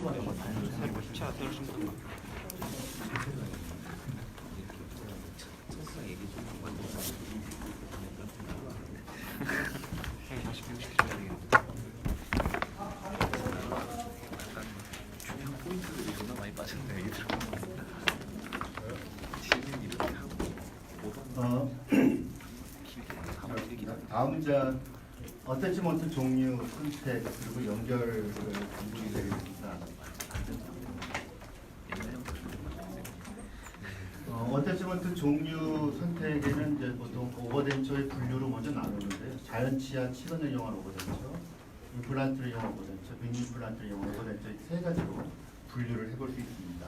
치아 새로 신던 거. 형이 다시 배우시켜줘야 되겠네. 중요한 포인트들이 존나 많이 빠졌네 얘기 들어보면. 지금 이렇게 하고 다음은 어태치먼트 종류, 선택 그리고 연결을 공부를 드리겠습니다. 어태치먼트 종류 선택에는 이제 보통 오버덴처의 분류로 먼저 나누는데요. 자연치아 치근을 이용한 오버덴처, 임플란트를 이용한 오버덴처, 빈임플란트를 이용한 오버덴처 이 세 가지로 분류를 해볼 수 있습니다.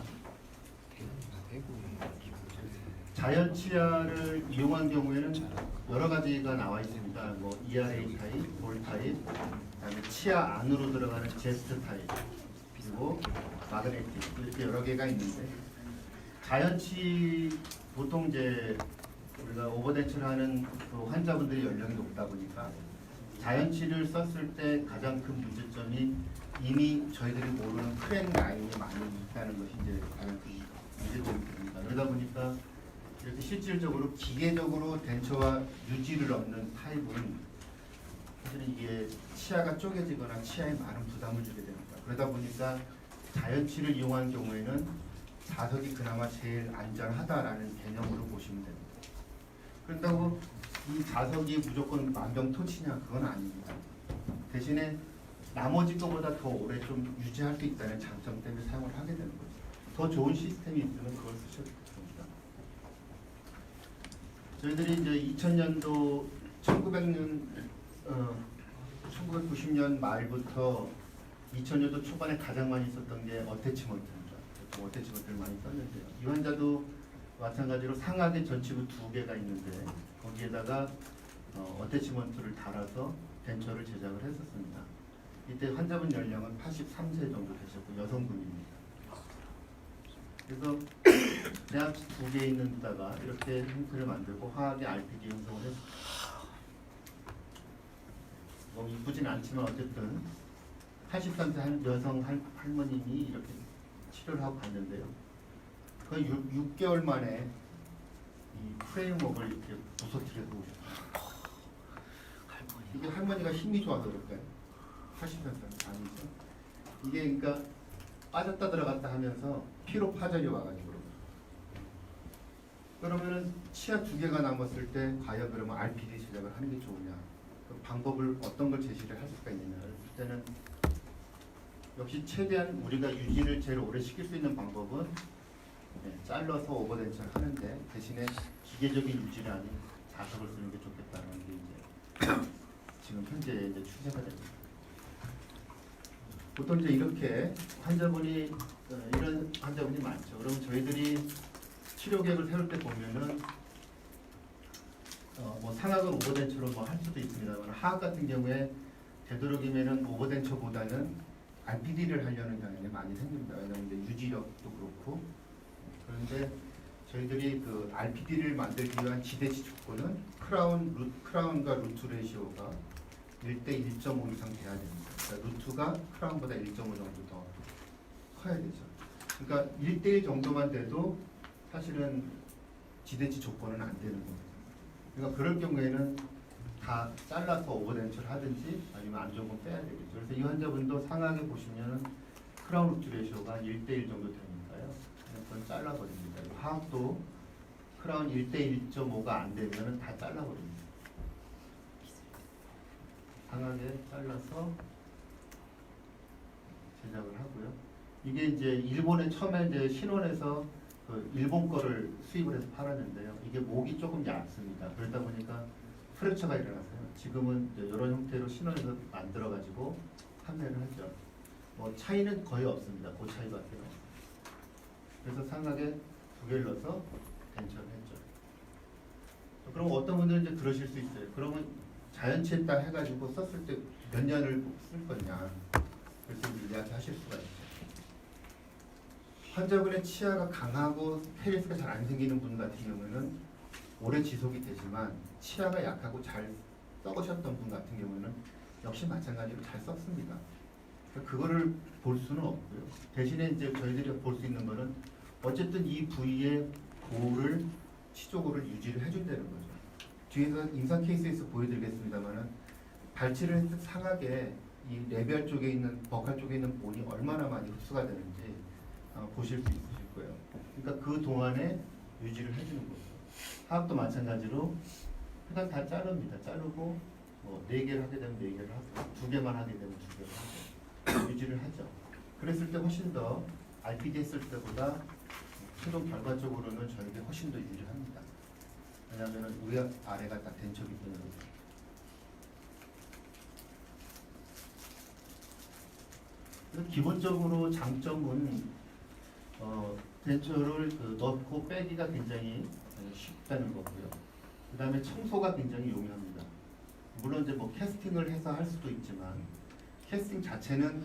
자연치아를 이용한 경우에는 여러 가지가 나와 있습니다. 뭐 ERA 타입, 볼 타입, 그다음에 치아 안으로 들어가는 제스트 타입, 그리고 마그네틱 이렇게 여러 개가 있는데 자연치 보통 이제 우리가 오버덴처를 하는 그 환자분들이 연령이 높다 보니까 자연치를 썼을 때 가장 큰 문제점이 이미 저희들이 모르는 크랙 라인이 많이 있다는 것이 이제 가장 큰 문제점이 됩니다. 그러다 보니까 이렇게 실질적으로 기계적으로 덴처와 유지를 얻는 타입은 사실은 이게 치아가 쪼개지거나 치아에 많은 부담을 주게 됩니다. 그러다 보니까 자연치를 이용한 경우에는 자석이 그나마 제일 안전하다라는 개념으로 보시면 됩니다. 그렇다고 이 자석이 무조건 만병토치냐 그건 아닙니다. 대신에 나머지 것보다 더 오래 좀 유지할 수 있다는 장점 때문에 사용을 하게 되는 거죠. 더 좋은 시스템이 있으면 그걸 쓰셔도 됩니다. 저희들이 이제 2000년도 1990년 말부터 2000년도 초반에 가장 많이 썼던 게 어태치먼트입니다. 어태치먼트를 많이 썼는데요. 이 환자도 마찬가지로 상하계 전치부 2개가 있는데 거기에다가 어태치먼트를 달아서 덴처를 제작을 했었습니다. 이때 환자분 연령은 83세 정도 되셨고 여성분입니다. 그래서 대학 2개 있는 데다가 이렇게 형태를 만들고 화학의 RPD 형성을 했습니다. 뭐 이쁘진 않지만 어쨌든 83세 여성 할머님이 이렇게 치료를 하고 갔는데요. 거의 6개월 만에 이 프레임워크를 이렇게 부서뜨려서 오셨어요. 이게 할머니가 힘이 좋아서 그럴까요? 83세 아니죠? 이게 그러니까 빠졌다 들어갔다 하면서 피로 파절이 와가지고 그러면은 치아 2개가 남았을 때 과연 그러면 RPD 제작을 하는 게 좋으냐? 그 방법을 어떤 걸 제시를 할 수가 있느냐를 볼 때는 역시 최대한 우리가 유지를 제일 오래 시킬 수 있는 방법은 잘라서 오버덴처를 하는데 대신에 기계적인 유지를 아닌 자석을 쓰는 게 좋겠다는 게 이제 지금 현재 이제 추세가 됩니다. 보통 이제 이렇게 환자분이 이런 환자분이 많죠. 그럼 저희들이 치료 계획을 세울 때 보면은 뭐 상악은 오버덴처로 뭐 할 수도 있습니다만 하악 같은 경우에 되도록이면은 오버덴처보다는 RPD를 하려는 경향이 많이 생깁니다. 왜냐하면 이제 유지력도 그렇고 그런데 저희들이 그 RPD를 만들기 위한 지대치 조건은 크라운과 루트 레시오가 1대 1.5 이상 돼야 됩니다. 그러니까 루트가 크라운보다 1.5 정도 더 커야 되죠. 그러니까 1대1 정도만 돼도 사실은 지대치 조건은 안 되는 겁니다. 그러니까 그럴 경우에는 다 잘라서 오버덴처를 하든지 아니면 안 좋은 건 빼야 되겠죠. 그래서 이 환자분도 상하게 보시면은 크라운 루트 레시오가 1대1 정도 되니까요. 그건 잘라버립니다. 하악도 크라운 1대 1.5가 안 되면은 다 잘라버립니다. 상하게 잘라서 제작을 하고요. 이게 이제 일본에 처음에 이제 신원에서 그 일본 거를 수입을 해서 팔았는데요. 이게 목이 조금 얇습니다. 그러다 보니까 프랙처가 일어났어요. 지금은 이제 이런 형태로 신원에서 만들어가지고 판매를 하죠. 뭐 차이는 거의 없습니다. 그 차이밖에 없어요. 그래서 상하게 2개를 넣어서 덴처를 했죠. 그럼 어떤 분들은 이제 그러실 수 있어요. 그러면 자연치에 딱 해가지고 썼을 때 몇 년을 쓸 거냐. 그래서 이야기하실 수가 있죠. 환자분의 치아가 강하고 페리스가 잘 안 생기는 분 같은 경우에는 오래 지속이 되지만 치아가 약하고 잘 썩으셨던 분 같은 경우에는 역시 마찬가지로 잘 썩습니다. 그거를 볼 수는 없고요. 대신에 이제 저희들이 볼 수 있는 거는 어쨌든 이 부위의 볼을 치조골을 유지를 해준다는 거죠. 뒤에서 임상 케이스에서 보여드리겠습니다만은 발치를 했을 상하게 이 레비알 쪽에 있는 버칼 쪽에 있는 본이 얼마나 많이 흡수가 되는지 보실 수 있으실 거예요. 그러니까 그 동안에 유지를 해주는 거죠. 하악도 마찬가지로 그냥 다 자릅니다. 자르고 뭐 4개를 하게 되면 4개를 하고 2개만 하게 되면 2개를 하고 유지를 하죠. 그랬을 때 훨씬 더 RPD 했을 때보다 최종 결과적으로는 저에게 훨씬 더 유리합니다. 왜냐하면 위 아래가 다 덴처기 때문에. 기본적으로 장점은 덴처를 넣고 빼기가 굉장히 쉽다는 거고요. 그 다음에 청소가 굉장히 용이합니다. 물론 이제 뭐 캐스팅을 해서 할 수도 있지만 캐스팅 자체는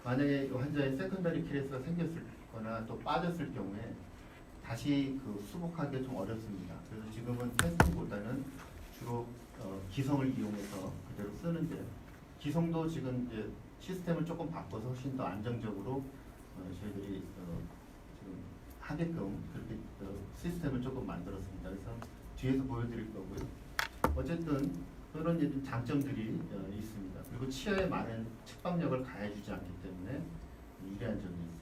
만약에 환자의 세컨더리 키레스가 생겼을 거나 또 빠졌을 경우에 다시 수복하기가 좀 어렵습니다. 그래서 지금은 캐스팅보다는 주로 기성을 이용해서 그대로 쓰는데요. 기성도 지금 이제 시스템을 조금 바꿔서 훨씬 더 안정적으로 저희들이 지금 하게끔 그렇게 시스템을 조금 만들었습니다. 그래서 뒤에서 보여드릴 거고요. 어쨌든 그런 이제 장점들이 있습니다. 그리고 치아에 많은 측방력을 가해주지 않기 때문에 유리한 점이 있습니다.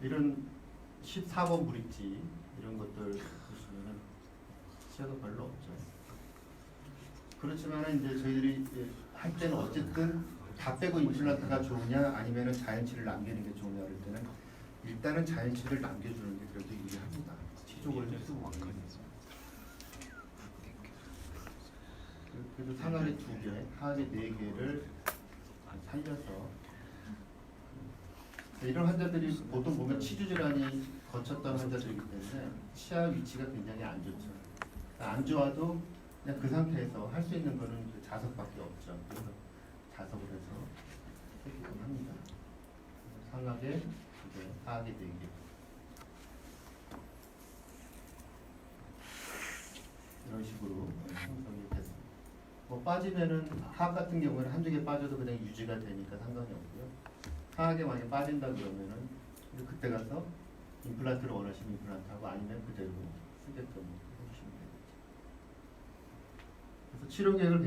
이런 14번 브릿지 이런 것들 보시면은 치아가 별로 없죠. 그렇지만 이제 저희들이 할 때는 어쨌든 다 빼고 임플란트가 좋으냐 아니면은 자연치를 남기는 게 좋으냐 그럴 때는 일단은 자연치를 남겨주는 게 그래도 유리합니다. 치족을 쓰고 그래도 상안에 2개, 하안에 4개를 살려서 이런 환자들이 보통 보면 치주 질환이 거쳤던 환자들이기 때문에 치아 위치가 굉장히 안 좋죠. 안 좋아도 그냥 그 상태에서 할 수 있는 거는 자석밖에 없죠. 그래서 자석을 해서 쓰기도 합니다. 상하게 2개, 하하게 4개. 이런 식으로 형성이 됐습니다. 뭐 빠지면은 하악 같은 경우에는 한두 개 빠져도 그냥 유지가 되니까 상관이 없고요. 하악에 만약에 빠진다 그러면은 그때 가서 임플란트를 원하시는 임플란트하고 아니면 그대로 쓰게끔 해주시면 됩니다. 그래서 치료 계획을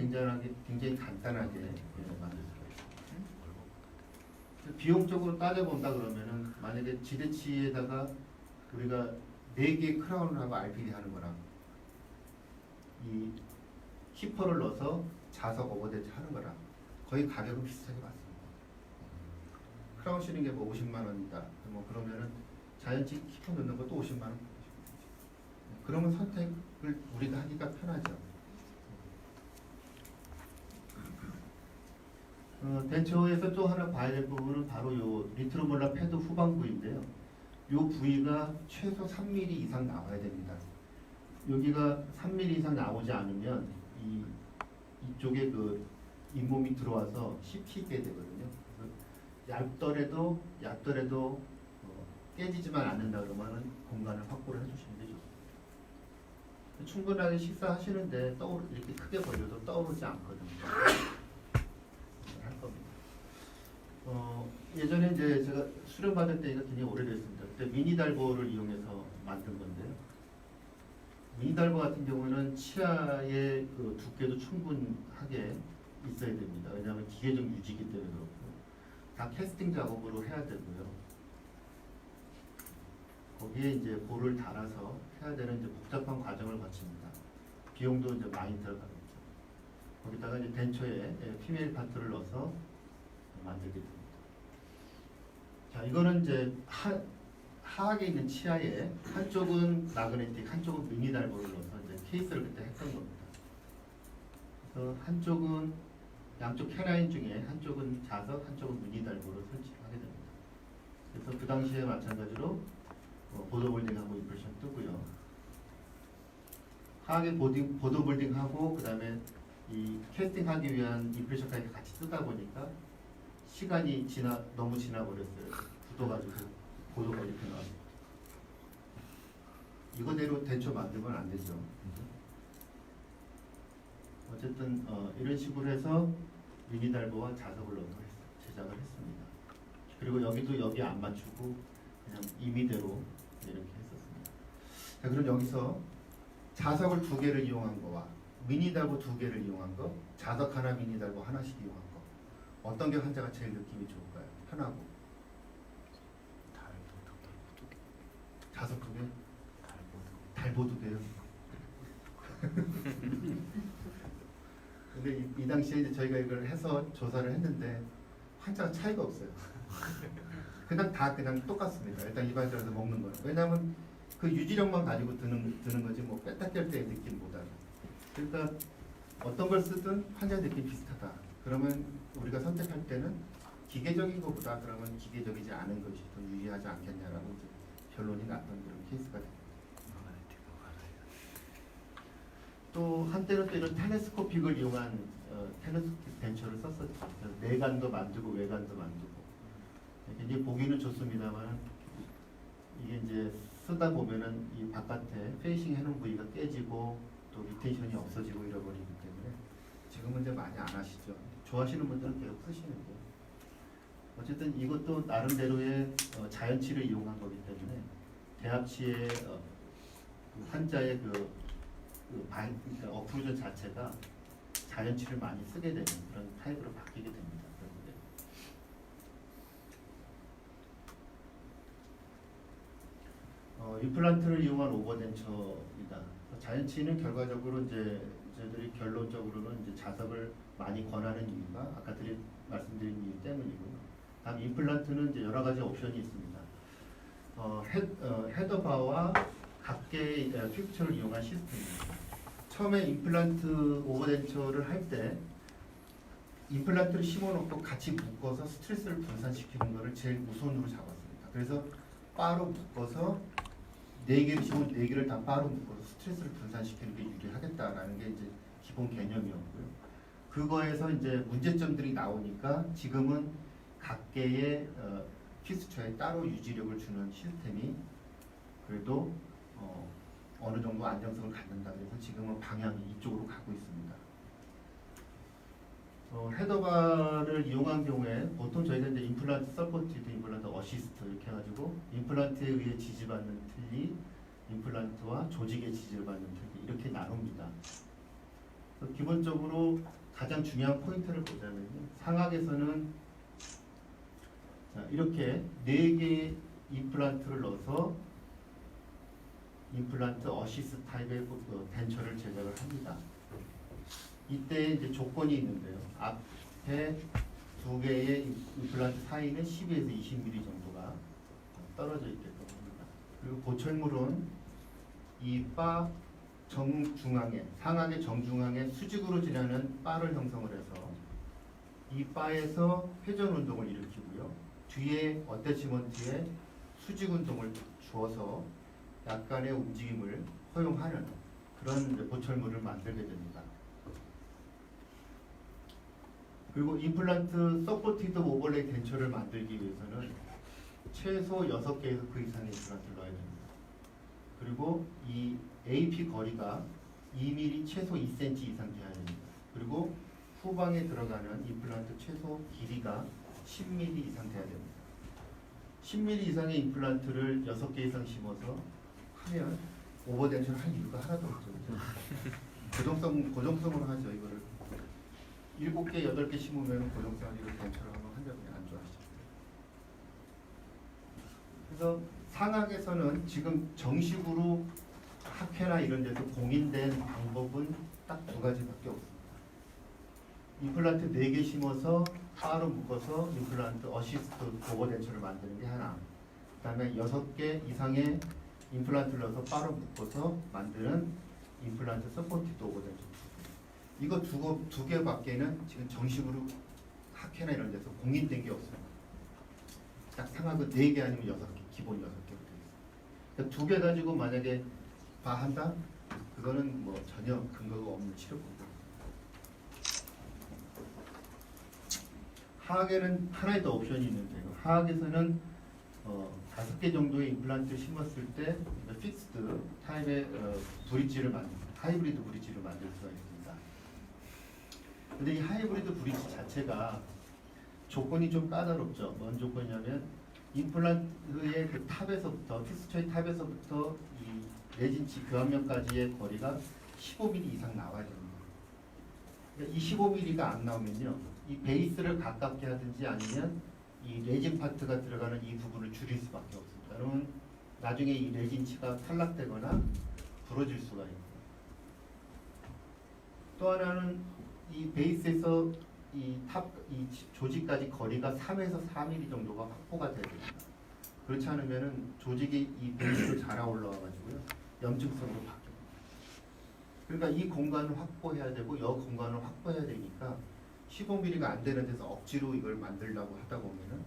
굉장히 간단하게 만들 수가 있습니다. 비용적으로 따져본다 그러면은 만약에 지대치에다가 우리가 4개 크라운을 하고 RPD 하는 거랑 이 히퍼를 넣어서 자석 오버데드 하는 거랑 거의 가격은 비슷하게 맞습니다. 크라운 씌는 게 뭐 50만 원이다. 뭐 그러면은 자연치 히퍼 넣는 것도 50만 원. 그러면 선택을 우리가 하기가 편하죠. 덴처에서 또 하나 봐야 될 부분은 바로 요 리트로몰라 패드 후방부인데요. 요 부위가 최소 3mm 이상 나와야 됩니다. 여기가 3mm 이상 나오지 않으면 이쪽에 잇몸이 들어와서 씹히게 되거든요. 얇더라도 깨지지만 않는다 그러면은 공간을 확보를 해주시는 게 좋습니다. 충분하게 식사하시는데 이렇게 크게 벌려도 떠오르지 않거든요. 할 겁니다. 예전에 이제 제가 수련 받을 때가 굉장히 오래됐습니다. 그때 미니달보를 이용해서 만든 건데요. 미니달보 같은 경우는 치아의 두께도 충분하게 있어야 됩니다. 왜냐하면 기계적 유지기 때문에 그렇고 다 캐스팅 작업으로 해야 되고요. 거기에 이제 볼을 달아서 해야 되는 이제 복잡한 과정을 거칩니다. 비용도 이제 많이 들어가겠죠. 거기다가 이제 덴처에 피메일 파트를 넣어서 만들게 됩니다. 자, 이거는 이제 하악에 있는 치아에 한쪽은 마그네틱, 한쪽은 미니달보를 넣어서 이제 케이스를 그때 했던 겁니다. 그래서 한쪽은 양쪽 캐라인 중에 한쪽은 자석, 한쪽은 미니달보를 설치하게 됩니다. 그래서 그 당시에 마찬가지로 보도볼딩하고 임프레션 뜨고요. 하악에 보도볼딩하고 그 다음에 이 캐스팅하기 위한 임프레션까지 같이 뜨다 보니까 시간이 너무 지나버렸어요. 굳어가지고 보도가 이렇게 나왔어요. 이거대로 덴처 만들면 안 되죠. 어쨌든 이런 식으로 해서 미니달보와 자석을 넣어서 제작을 했습니다. 그리고 여기도 여기 안 맞추고 그냥 임의대로 이렇게 했었습니다. 자, 그럼 여기서 자석을 2개를 이용한 거와 미니달보 2개를 이용한 거, 자석 하나, 미니달보 하나씩 이용한 거, 어떤 게 환자가 제일 느낌이 좋을까요? 편하고. 자석 2개? 달보 2개요? 근데 이 당시에 이제 저희가 이걸 해서 조사를 했는데 환자가 차이가 없어요. 그냥 다 그냥 똑같습니다. 일단 입안에서 먹는 거는. 왜냐하면 그 유지력만 가지고 드는 거지 뭐 뺐다 뗄 때의 느낌보다는. 그러니까 어떤 걸 쓰든 환자 느낌 비슷하다. 그러면 우리가 선택할 때는 기계적인 것보다 그러면 기계적이지 않은 것이 더 유리하지 않겠냐라고 이제 결론이 났던 그런 케이스가 됩니다. 또 한때는 또 이런 텔레스코픽을 이용한 텔레스코픽 벤처를 썼었죠. 내관도 만들고 외관도 만들고 굉장히 보기는 좋습니다만 이게 이제 쓰다 보면은 이 바깥에 페이싱 해놓은 부위가 깨지고 또 리텐션이 없어지고 잃어버리기 때문에 지금은 이제 많이 안 하시죠. 좋아하시는 분들은 계속 쓰시는데 어쨌든 이것도 나름대로의 자연치를 이용한 거기 때문에 대합치의 그 환자의 그러니까 어프로전 자체가 자연치를 많이 쓰게 되는 그런 타입으로 바뀌게 됩니다. 임플란트를 이용한 오버덴처이다. 자연치는 결과적으로 이제 저희들이 결론적으로는 이제 자석을 많이 권하는 이유가 아까 말씀드린 이유 때문이고요. 다음 임플란트는 이제 여러 가지 옵션이 있습니다. 헤더바와 각계의 픽처를 이용한 시스템입니다. 처음에 임플란트 오버덴처를 할 때 임플란트를 심어놓고 같이 묶어서 스트레스를 분산시키는 것을 제일 우선으로 잡았습니다. 그래서 바로 묶어서 4개를 심으면 4개를 다 바로 묶어서 스트레스를 분산시키는 게 유리하겠다라는 게 이제 기본 개념이었고요. 그거에서 이제 문제점들이 나오니까 지금은 각계의 피스처에 따로 유지력을 주는 시스템이 그래도 어느 정도 안정성을 갖는다. 그래서 지금은 방향이 이쪽으로 가고 있습니다. 헤더바를 이용한 경우에 보통 저희가 이제 임플란트 서포티드, 임플란트 어시스트 이렇게 해가지고 임플란트에 의해 지지받는 틀니, 임플란트와 조직에 지지를 받는 틀니 이렇게 나눕니다. 기본적으로 가장 중요한 포인트를 보자면 상악에서는 이렇게 4개의 임플란트를 넣어서 임플란트 어시스트 타입의 덴처를 제작을 합니다. 이때 이제 조건이 있는데요. 앞에 2개의 임플란트 사이는 10에서 20mm 정도가 떨어져 있게끔 합니다. 그리고 보철물은 이 바 정중앙에, 상악의 정중앙에 수직으로 지나는 바를 형성을 해서 이 바에서 회전 운동을 일으키고요. 뒤에 어태치먼트에 수직 운동을 주어서 약간의 움직임을 허용하는 그런 보철물을 만들게 됩니다. 그리고 임플란트 서포티드 오버레이 덴처를 만들기 위해서는 최소 6개에서 그 이상의 임플란트를 넣어야 됩니다. 그리고 이 AP 거리가 2mm 최소 2cm 이상 돼야 됩니다. 그리고 후방에 들어가는 임플란트 최소 길이가 10mm 이상 돼야 됩니다. 10mm 이상의 임플란트를 6개 이상 심어서 하면 오버덴처를 할 이유가 하나도 없죠. 고정성으로 하죠. 이거를 7개, 8개 심으면 고정성을 이렇게 덴처를 하면 환자분이 안 좋아하시죠. 그래서 상악에서는 지금 정식으로 학회나 이런 데서 공인된 방법은 딱 2가지밖에 없습니다. 임플란트 4개 심어서 바로 묶어서 임플란트 어시스트 오버덴처를 만드는 게 하나. 그 다음에 6개 이상의 임플란트를 넣어서 바로 묶어서 만드는 임플란트 서포티드 오버덴처. 이거 2개밖에는 지금 정식으로 학회나 이런 데서 공인된 게 없습니다. 딱 상악은 4개 아니면 6개, 기본 6개로 되어 있습니다. 2개 가지고 만약에 한다? 그거는 뭐 전혀 근거가 없는 치료법입니다. 하악에는 하나의 더 옵션이 있는데요. 하악에서는 5개 정도의 임플란트를 심었을 때 픽스드 타입의 브릿지를 하이브리드 브릿지를 만들 수가 있습니다. 근데 이 하이브리드 브릿지 자체가 조건이 좀 까다롭죠. 뭔 조건이냐면 임플란트의 그 탑에서부터 피스처의 탑에서부터 이 레진치 교환면까지의 거리가 15mm 이상 나와야 됩니다. 그러니까 이 15mm가 안 나오면요, 이 베이스를 가깝게 하든지 아니면 이 레진 파트가 들어가는 이 부분을 줄일 수밖에 없습니다. 그러면 나중에 이 레진치가 탈락되거나 부러질 수가 있고, 또 하나는 이 베이스에서 이 조직까지 거리가 3에서 4mm 정도가 확보가 돼야 됩니다. 그렇지 않으면은 조직이 이 베이스로 자라 올라와 가지고요, 염증성으로 바뀝니다. 그러니까 이 공간을 확보해야 되고 이 공간을 확보해야 되니까 15mm가 안 되는 데서 억지로 이걸 만들려고 하다 보면은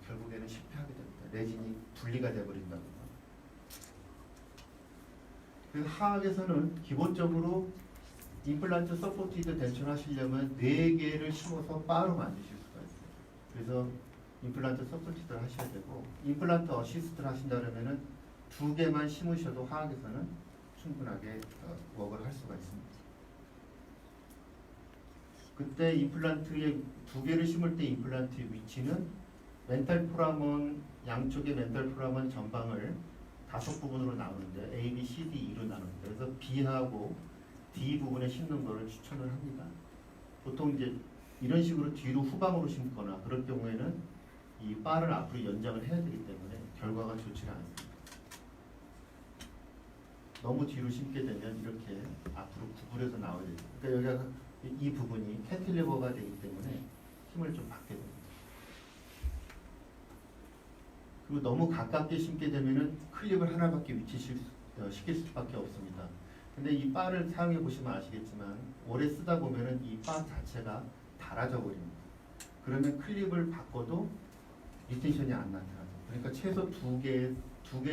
결국에는 실패하게 됩니다. 레진이 분리가 돼 버린다거나. 그래서 하악에서는 기본적으로 임플란트 서포티드 덴처를 하시려면 4개를 심어서 바로 만드실 수가 있어요. 그래서 임플란트 서포티드를 하셔야 되고, 임플란트 어시스트를 하신다 그러면은 2개만 심으셔도 하악에서는 충분하게 웍을 할 수가 있습니다. 그때 임플란트에 2개를 심을 때 임플란트의 위치는 멘탈 포라먼, 양쪽의 멘탈 포라먼 전방을 5부분으로 나누는데 A, B, C, D, E로 나눕니다. 그래서 B하고 D 부분에 심는 것을 추천을 합니다. 보통 이제 이런 식으로 뒤로 후방으로 심거나 그럴 경우에는 이 바를 앞으로 연장을 해야 되기 때문에 결과가 좋지 않습니다. 너무 뒤로 심게 되면 이렇게 앞으로 구부려서 나와야 됩니다. 그러니까 여기가 이 부분이 캔틸리버가 되기 때문에 힘을 좀 받게 됩니다. 그리고 너무 가깝게 심게 되면은 클립을 하나밖에 시킬 수밖에 없습니다. 근데 이 바를 사용해 보시면 아시겠지만 오래 쓰다 보면은 이 바 자체가 닳아져 버립니다. 그러면 클립을 바꿔도 리텐션이 안 나타나죠. 그러니까 최소 2개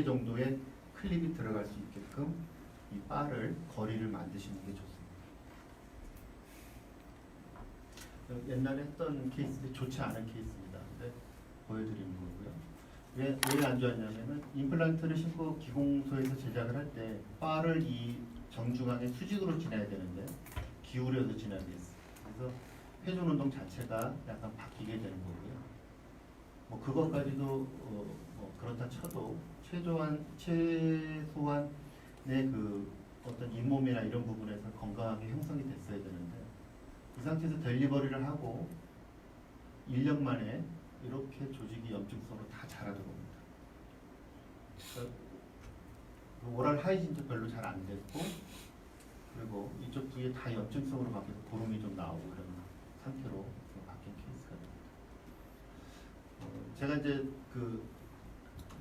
정도의 클립이 들어갈 수 있게끔 이 바를 거리를 만드시는 게 좋습니다. 옛날에 했던 케이스인데 좋지 않은 케이스입니다. 근데 보여드리는 거고요. 왜 안 좋았냐면은 임플란트를 심고 기공소에서 제작을 할 때 바를 이 정중앙에 수직으로 지나야 되는데 기울여서 지나게 했어요. 그래서 회전 운동 자체가 약간 바뀌게 되는 거고요. 뭐 그것까지도 뭐 그렇다 쳐도 최소한의 그 어떤 잇몸이나 이런 부분에서 건강하게 형성이 됐어야 되는데 이 상태에서 델리버리를 하고 1년 만에 이렇게 조직이 염증성으로 다 자라져 봅니다. 그러니까 오랄 하이진도 별로 잘 안 됐고, 그리고 이쪽 부위에 다 염증성으로 바뀌어서 보름이 좀 나오고 이런 상태로 바뀐 케이스가 됩니다. 제가 이제 그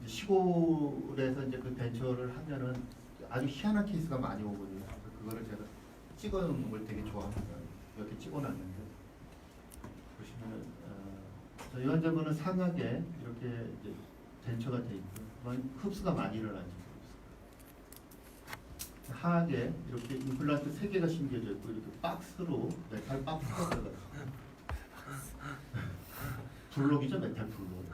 시골에서 이제 그 벤처를 하면은 아주 희한한 케이스가 많이 오거든요. 그래서 그거를 제가 찍어놓는 걸 되게 좋아합니다. 이렇게 찍어놨는데 보시면은 이 환자분은 상하게 이렇게 이제 덴처가 돼 있고 흡수가 많이 일어나죠. 하하게 이렇게 임플란트 3개가 심겨져 있고 이렇게 박스로 메탈 박스가 들어가요. 블록이죠, 메탈 블록.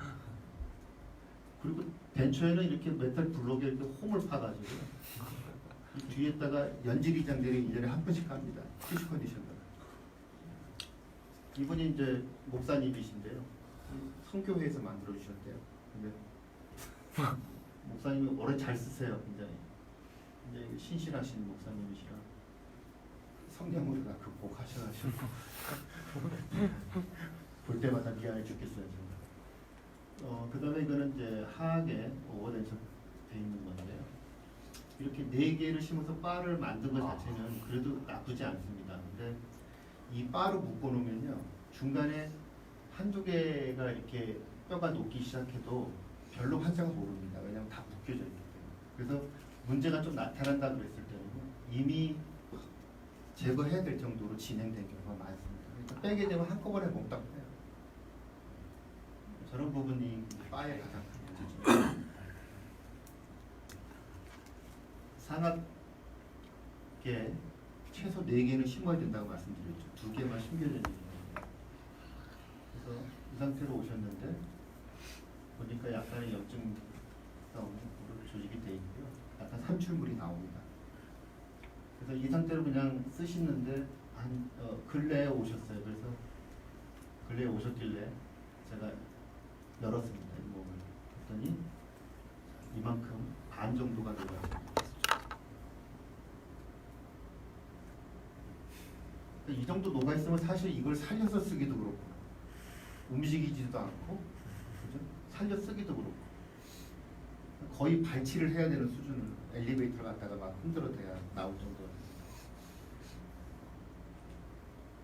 그리고 덴처에는 이렇게 메탈 블록에 이렇게 홈을 파가지고 이 뒤에다가 연질이장들이 1년에 한 번씩 합니다. 티슈 컨디션으로. 이분이 이제 목사님이신데요. 성교회에서 만들어 주셨대요. 근데 목사님이 오래 잘 쓰세요, 굉장히. 근데 신실하신 목사님이시라 성경으로 다 극복하셔가지고 볼 때마다 미안해 죽겠어요, 정말. 그다음에 이거는 이제 하악에 오버덴처 돼 있는 건데요. 이렇게 4개를 심어서 바를 만든 것 자체는 그래도 나쁘지 않습니다. 근데 이 바로 묶어 놓으면요, 중간에 한두 개가 이렇게 뼈가 녹기 시작해도 별로 환자가 모릅니다. 왜냐하면 다 묶여져 있기 때문에. 그래서 문제가 좀 나타난다 그랬을 때는 이미 제거해야 될 정도로 진행된 경우가 많습니다. 그러니까 빼게 되면 한꺼번에 몽땅 빼요. 저런 부분이 바의 가장 큰 문제죠. 상악계 최소 4개는 심어야 된다고 말씀드렸죠. 2개만 심겨져 있는 거예요. 그래서 이 상태로 오셨는데 보니까 약간의 염증성 조직이 돼 있고요. 약간 산출물이 나옵니다. 그래서 이 상태로 그냥 쓰시는데 근래에 오셨어요. 그래서 근래에 오셨길래 제가 열었습니다. 이 몸을. 그랬더니 이만큼 반 정도가 녹아요. 이 정도 녹아 있으면 사실 이걸 살려서 쓰기도 그렇고 움직이지도 않고 그죠? 살려 쓰기도 그렇고 거의 발치를 해야 되는 수준을 엘리베이터를 갖다가 막 흔들어대야 나올 정도.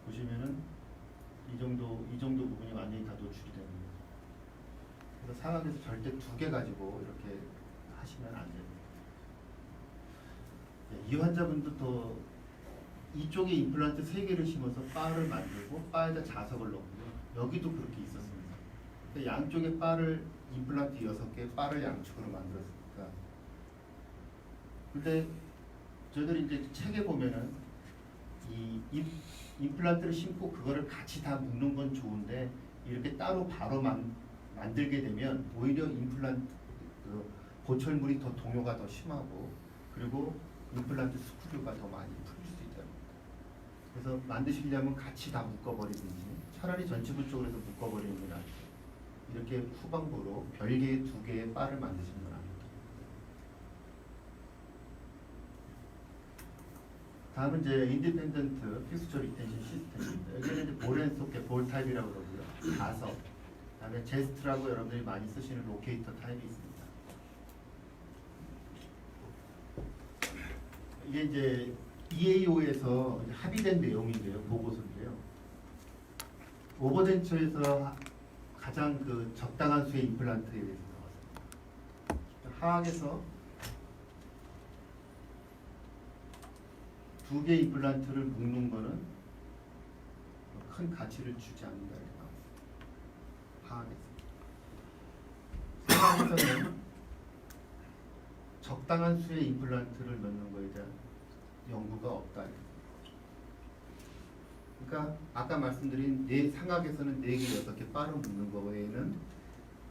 보시면은 이 정도 부분이 완전히 다 노출이 됩니다. 그래서 상황에서 절대 2개 가지고 이렇게 하시면 안 됩니다. 이 환자분도 더 이쪽에 임플란트 3개를 심어서 바를 만들고 바에다 자석을 넣고요. 여기도 그렇게 있었습니다. 그러니까 양쪽에 바를 임플란트 6개, 바를 양쪽으로 만들었으니까. 근데 저희들이 이제 책에 보면은 이 임플란트를 심고 그거를 같이 다 묶는 건 좋은데 이렇게 따로 바로 만들게 되면 오히려 임플란트 보철물이 더 동요가 더 심하고 그리고 임플란트 스크류가 더 많이 풀릴 수 있다. 그래서 만드시려면 같이 다 묶어버리든지 차라리 전치부 쪽으로 해서 묶어버리는 게 낫죠. 이렇게 후방부로 별개의 2개의 바를 만드시는 건 아닙니다. 다음은 이제 인디펜던트 픽스처 리텐션 시스템입니다. 여기는 이제 볼앤소켓 볼 타입이라고 그러고요. 가석, 그다음에 제스트라고 여러분들이 많이 쓰시는 로케이터 타입이 있습니다. 이게 이제 EAO에서 합의된 내용인데요, 보고서인데요. 오버덴처에서 가장 그 적당한 수의 임플란트에 대해서 나왔습니다. 하악에서 2개의 임플란트를 묶는 거는 큰 가치를 주지 않는다 이렇게 나왔습니다. 하악에서. 세상에서는 적당한 수의 임플란트를 넣는 거에 대한 연구가 없다. 그러니까 아까 말씀드린 상악에서는 4개, 6개 바로 묶는 거 외에는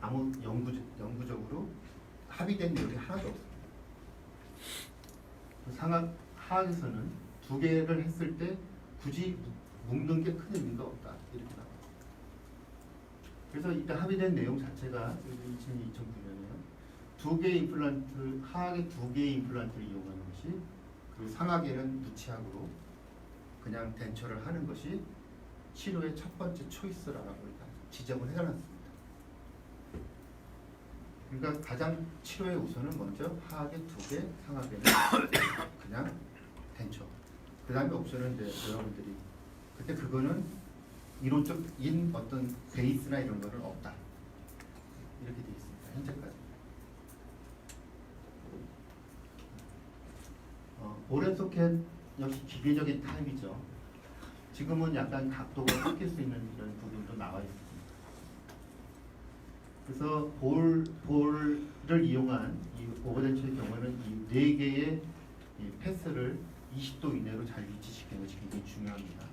아무 영구적으로 합의된 내용이 하나도 없습니다. 하악에서는 2개를 했을 때 굳이 묶는 게 큰 의미가 없다. 이렇게 나와요. 그래서 이때 합의된 내용 자체가 2009년이에요. 2개의 임플란트, 하악의 2개의 임플란트를 이용하는 것이 그리고 상악에는 무치약으로 그냥 덴처를 하는 것이 치료의 첫 번째 초이스라고 일단 지정을 해놨습니다. 그러니까 가장 치료의 우선은 먼저 하악의 2개, 상악에는 그냥 덴처. 그 다음에 옵션은 이제 여러분들이 그때 그거는 이론적인 어떤 베이스나 이런 거는 없다. 이렇게 되어 있습니다. 현재까지. 볼앤소켓 역시 기계적인 타입이죠. 지금은 약간 각도가 섞일 수 있는 이런 부분도 나와 있습니다. 그래서 볼을 이용한 이 오버덴처의 경우에는 이 4개의 이 패스를 20도 이내로 잘 위치시키는 것이 굉장히 중요합니다.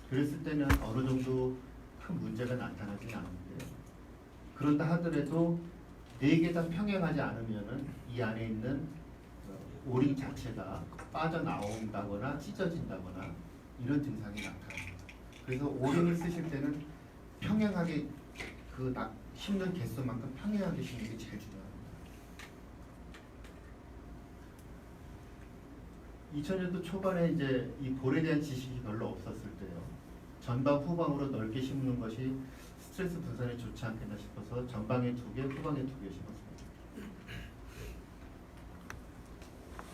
그랬을 때는 어느 정도 큰 문제가 나타나진 않는데요. 그런다 하더라도 4개 다 평행하지 않으면은 이 안에 있는 오링 자체가 빠져나온다거나 찢어진다거나 이런 증상이 나타납니다. 그래서 오링을 쓰실 때는 평행하게 심는 개수만큼 평행하게 심는 게 제일 중요합니다. 2000년도 초반에 이제 이 볼에 대한 지식이 별로 없었을 때요. 전방 후방으로 넓게 심는 것이 스트레스 분산에 좋지 않겠나 싶어서 전방에 2개, 후방에 2개 심었습니다.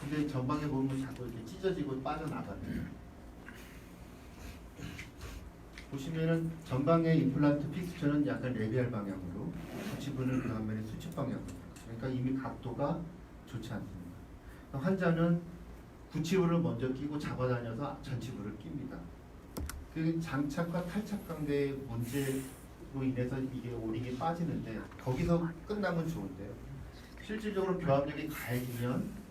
근데 전방에 보면 자꾸 이렇게 찢어지고 빠져나가네요. 보시면은 전방의 임플란트 픽스처는 약간 레비알 방향으로, 부치부는 그 반면에 수직 방향으로. 그러니까 이미 각도가 좋지 않습니다. 환자는 부치부를 먼저 끼고 잡아다녀서 전치부를 낍니다. 그 장착과 탈착 관계의 문제로 인해서 이게 오링이 빠지는데 거기서 끝나면 좋은데요. 실질적으로 교합력이 가해지면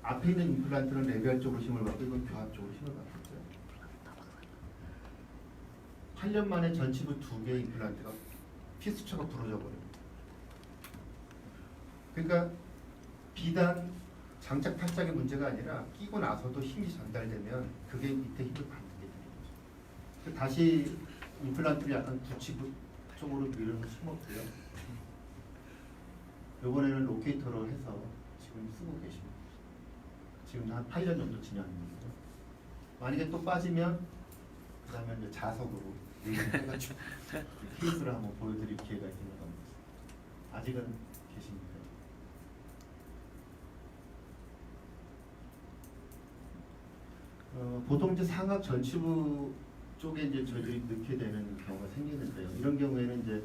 앞에 있는 임플란트는 레비알 쪽으로 힘을 받고 이건 교합 쪽으로 힘을 받고 있어요. 8년 만에 전치부 2개의 임플란트가 피스처가 부러져 버립니다. 그러니까 비단 장착 탈착의 문제가 아니라 끼고 나서도 힘이 전달되면 그게 밑에 힘을 받는 게 되는 거죠. 다시 임플란트를 약간 구치부 쪽으로 밀어서 심었고요. 이번에는 로케이터로 해서 지금 쓰고 계십니다. 지금 한 8년 정도 지났는데 만약에 또 빠지면 그 다음에 이제 자석으로 해가지고 케이스를 한번 보여드릴 기회가 있는 겁니다. 아직은 계십니까? 보통 이제 상악 전치부 쪽에 이제 저희들이 넣게 되는 경우가 생기는데요. 이런 경우에는 이제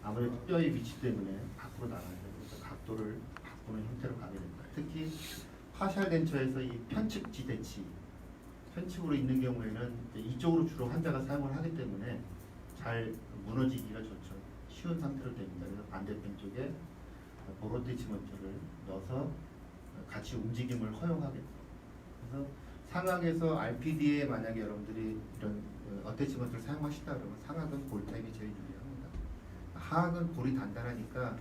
아무래도 뼈의 위치 때문에 밖으로 나가야 되고 그래서 각도를 바꾸는 형태로 가게 됩니다. 특히 파셜 덴처에서 이 편측 지대치, 편측으로 있는 경우에는 이제 이쪽으로 주로 환자가 사용을 하기 때문에 잘 무너지기가 좋죠. 쉬운 상태로 됩니다. 그래서 반대편 쪽에 보로티치먼트를 넣어서 같이 움직임을 허용하겠죠. 그래서 상악에서 RPD에 만약에 여러분들이 이런 어태치먼트를 사용하시다 그러면 상악은 볼 타입이 제일 유리합니다. 하악은 볼이 단단하니까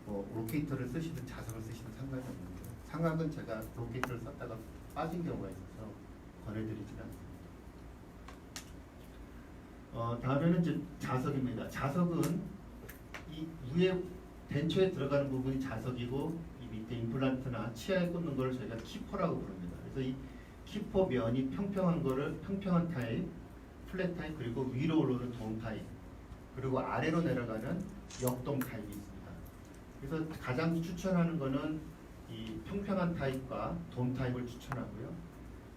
뭐 로케이터를 쓰시든 자석을 쓰시든 상관이 없는데 상악은 제가 로케이터를 썼다가 빠진 경우가 있어서 권해드리지는 않습니다. 다음에는 이제 자석입니다. 자석은 이 위에 덴처에 들어가는 부분이 자석이고 이 밑에 임플란트나 치아에 꽂는 걸 저희가 키퍼라고 부릅니다. 그래서 이 키퍼 면이 평평한 거를 평평한 타입, 플랫 타입, 그리고 위로 오르는 돔 타입, 그리고 아래로 내려가는 역돔 타입이 있습니다. 그래서 가장 추천하는 거는 이 평평한 타입과 돔 타입을 추천하고요.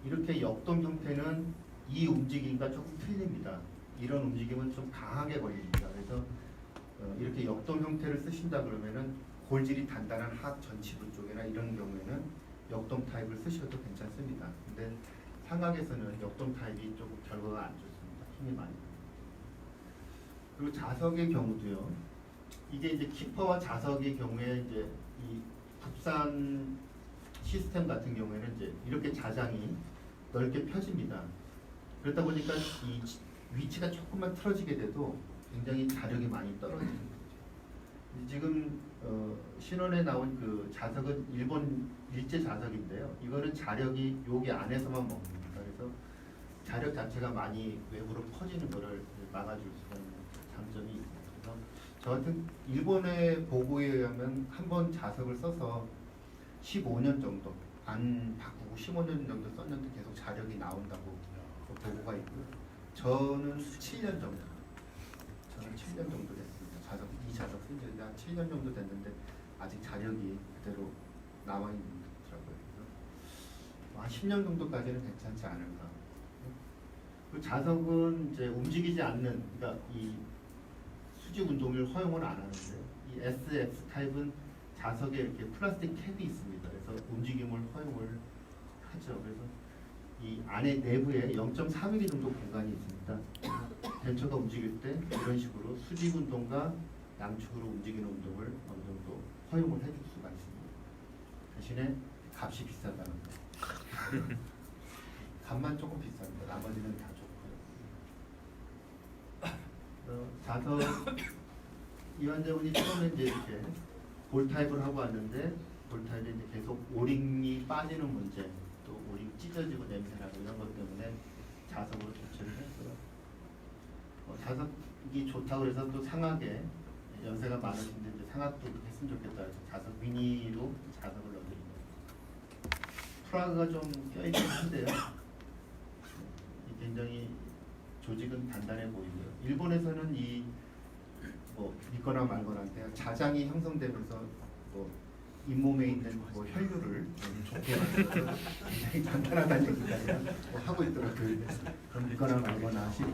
이렇게 역돔 형태는 이 움직임과 조금 틀립니다. 이런 움직임은 좀 강하게 걸립니다. 그래서 이렇게 역돔 형태를 쓰신다 그러면은 골질이 단단한 하악 전치부 쪽이나 이런 경우에는 역돔 타입을 쓰셔도 괜찮습니다. 근데 상악에서는 역돔 타입이 조금 결과가 안 좋습니다. 힘이 많이 납니다. 그리고 자석의 경우도요. 이게 이제 키퍼와 자석의 경우에 이제 이 국산 시스템 같은 경우에는 이제 이렇게 자장이 넓게 펴집니다. 그러다 보니까 이 위치가 조금만 틀어지게 돼도 굉장히 자력이 많이 떨어지는 거죠. 지금 신원에 나온 그 자석은 일본 일제 자석인데요. 이거는 자력이 여기 안에서만 먹습니다. 그래서 자력 자체가 많이 외부로 퍼지는 것을 막아줄 수가 있는 장점이 있습니다. 그래서 저 같은 일본의 보고에 의하면 한 번 자석을 써서 15년 정도 안 바꾸고 15년 정도 썼는데 계속 자력이 나온다고 그 보고가 있고요. 저는 7년 정도. 저는 7년 정도 됐습니다. 이 자석 쓴 지 한 7년 정도 됐는데 아직 자력이 그대로 남아 있는 거더라고요. 한 10년 정도까지는 괜찮지 않을까. 그 자석은 이제 움직이지 않는, 그러니까 이 수직 운동을 허용을 안 하는데요. 이 SF 타입은 자석에 이렇게 플라스틱 캡이 있습니다. 그래서 움직임을 허용을 하죠. 그래서 이 안에 내부에 0.3mm 정도 공간이 있습니다. 덴처가 움직일 때 이런 식으로 수직 운동과 양측으로 움직이는 운동을 어느 정도 허용을 해줄 수가 있습니다. 대신에 값이 비싸다는 거. 값만 조금 비쌉니다. 나머지는 다 좋고요. 자석 이 환자분이 처음에 이제 이렇게 볼 타입을 하고 왔는데 볼 타입에 이제 계속 오링이 빠지는 문제, 또 오링 찢어지고 냄새나고 이런 것 때문에 자석으로 조치를 했어요. 자석이 좋다고 해서 또 상악에 연세가 많으신데 이제 상악도 했으면 좋겠다 해서 자석 미니로 자석을 넣어드립니다. 프라그가 좀 껴있긴 한데요. 굉장히 조직은 단단해 보이고요. 일본에서는 이 뭐 믿거나 말거나인데 자장이 형성되면서 뭐 잇몸에 있는 뭐 혈류를 좋게 만들어서 굉장히 단단하다는 얘기가 뭐 하고 있더라고요. 그럼 믿거나 말거나 하시고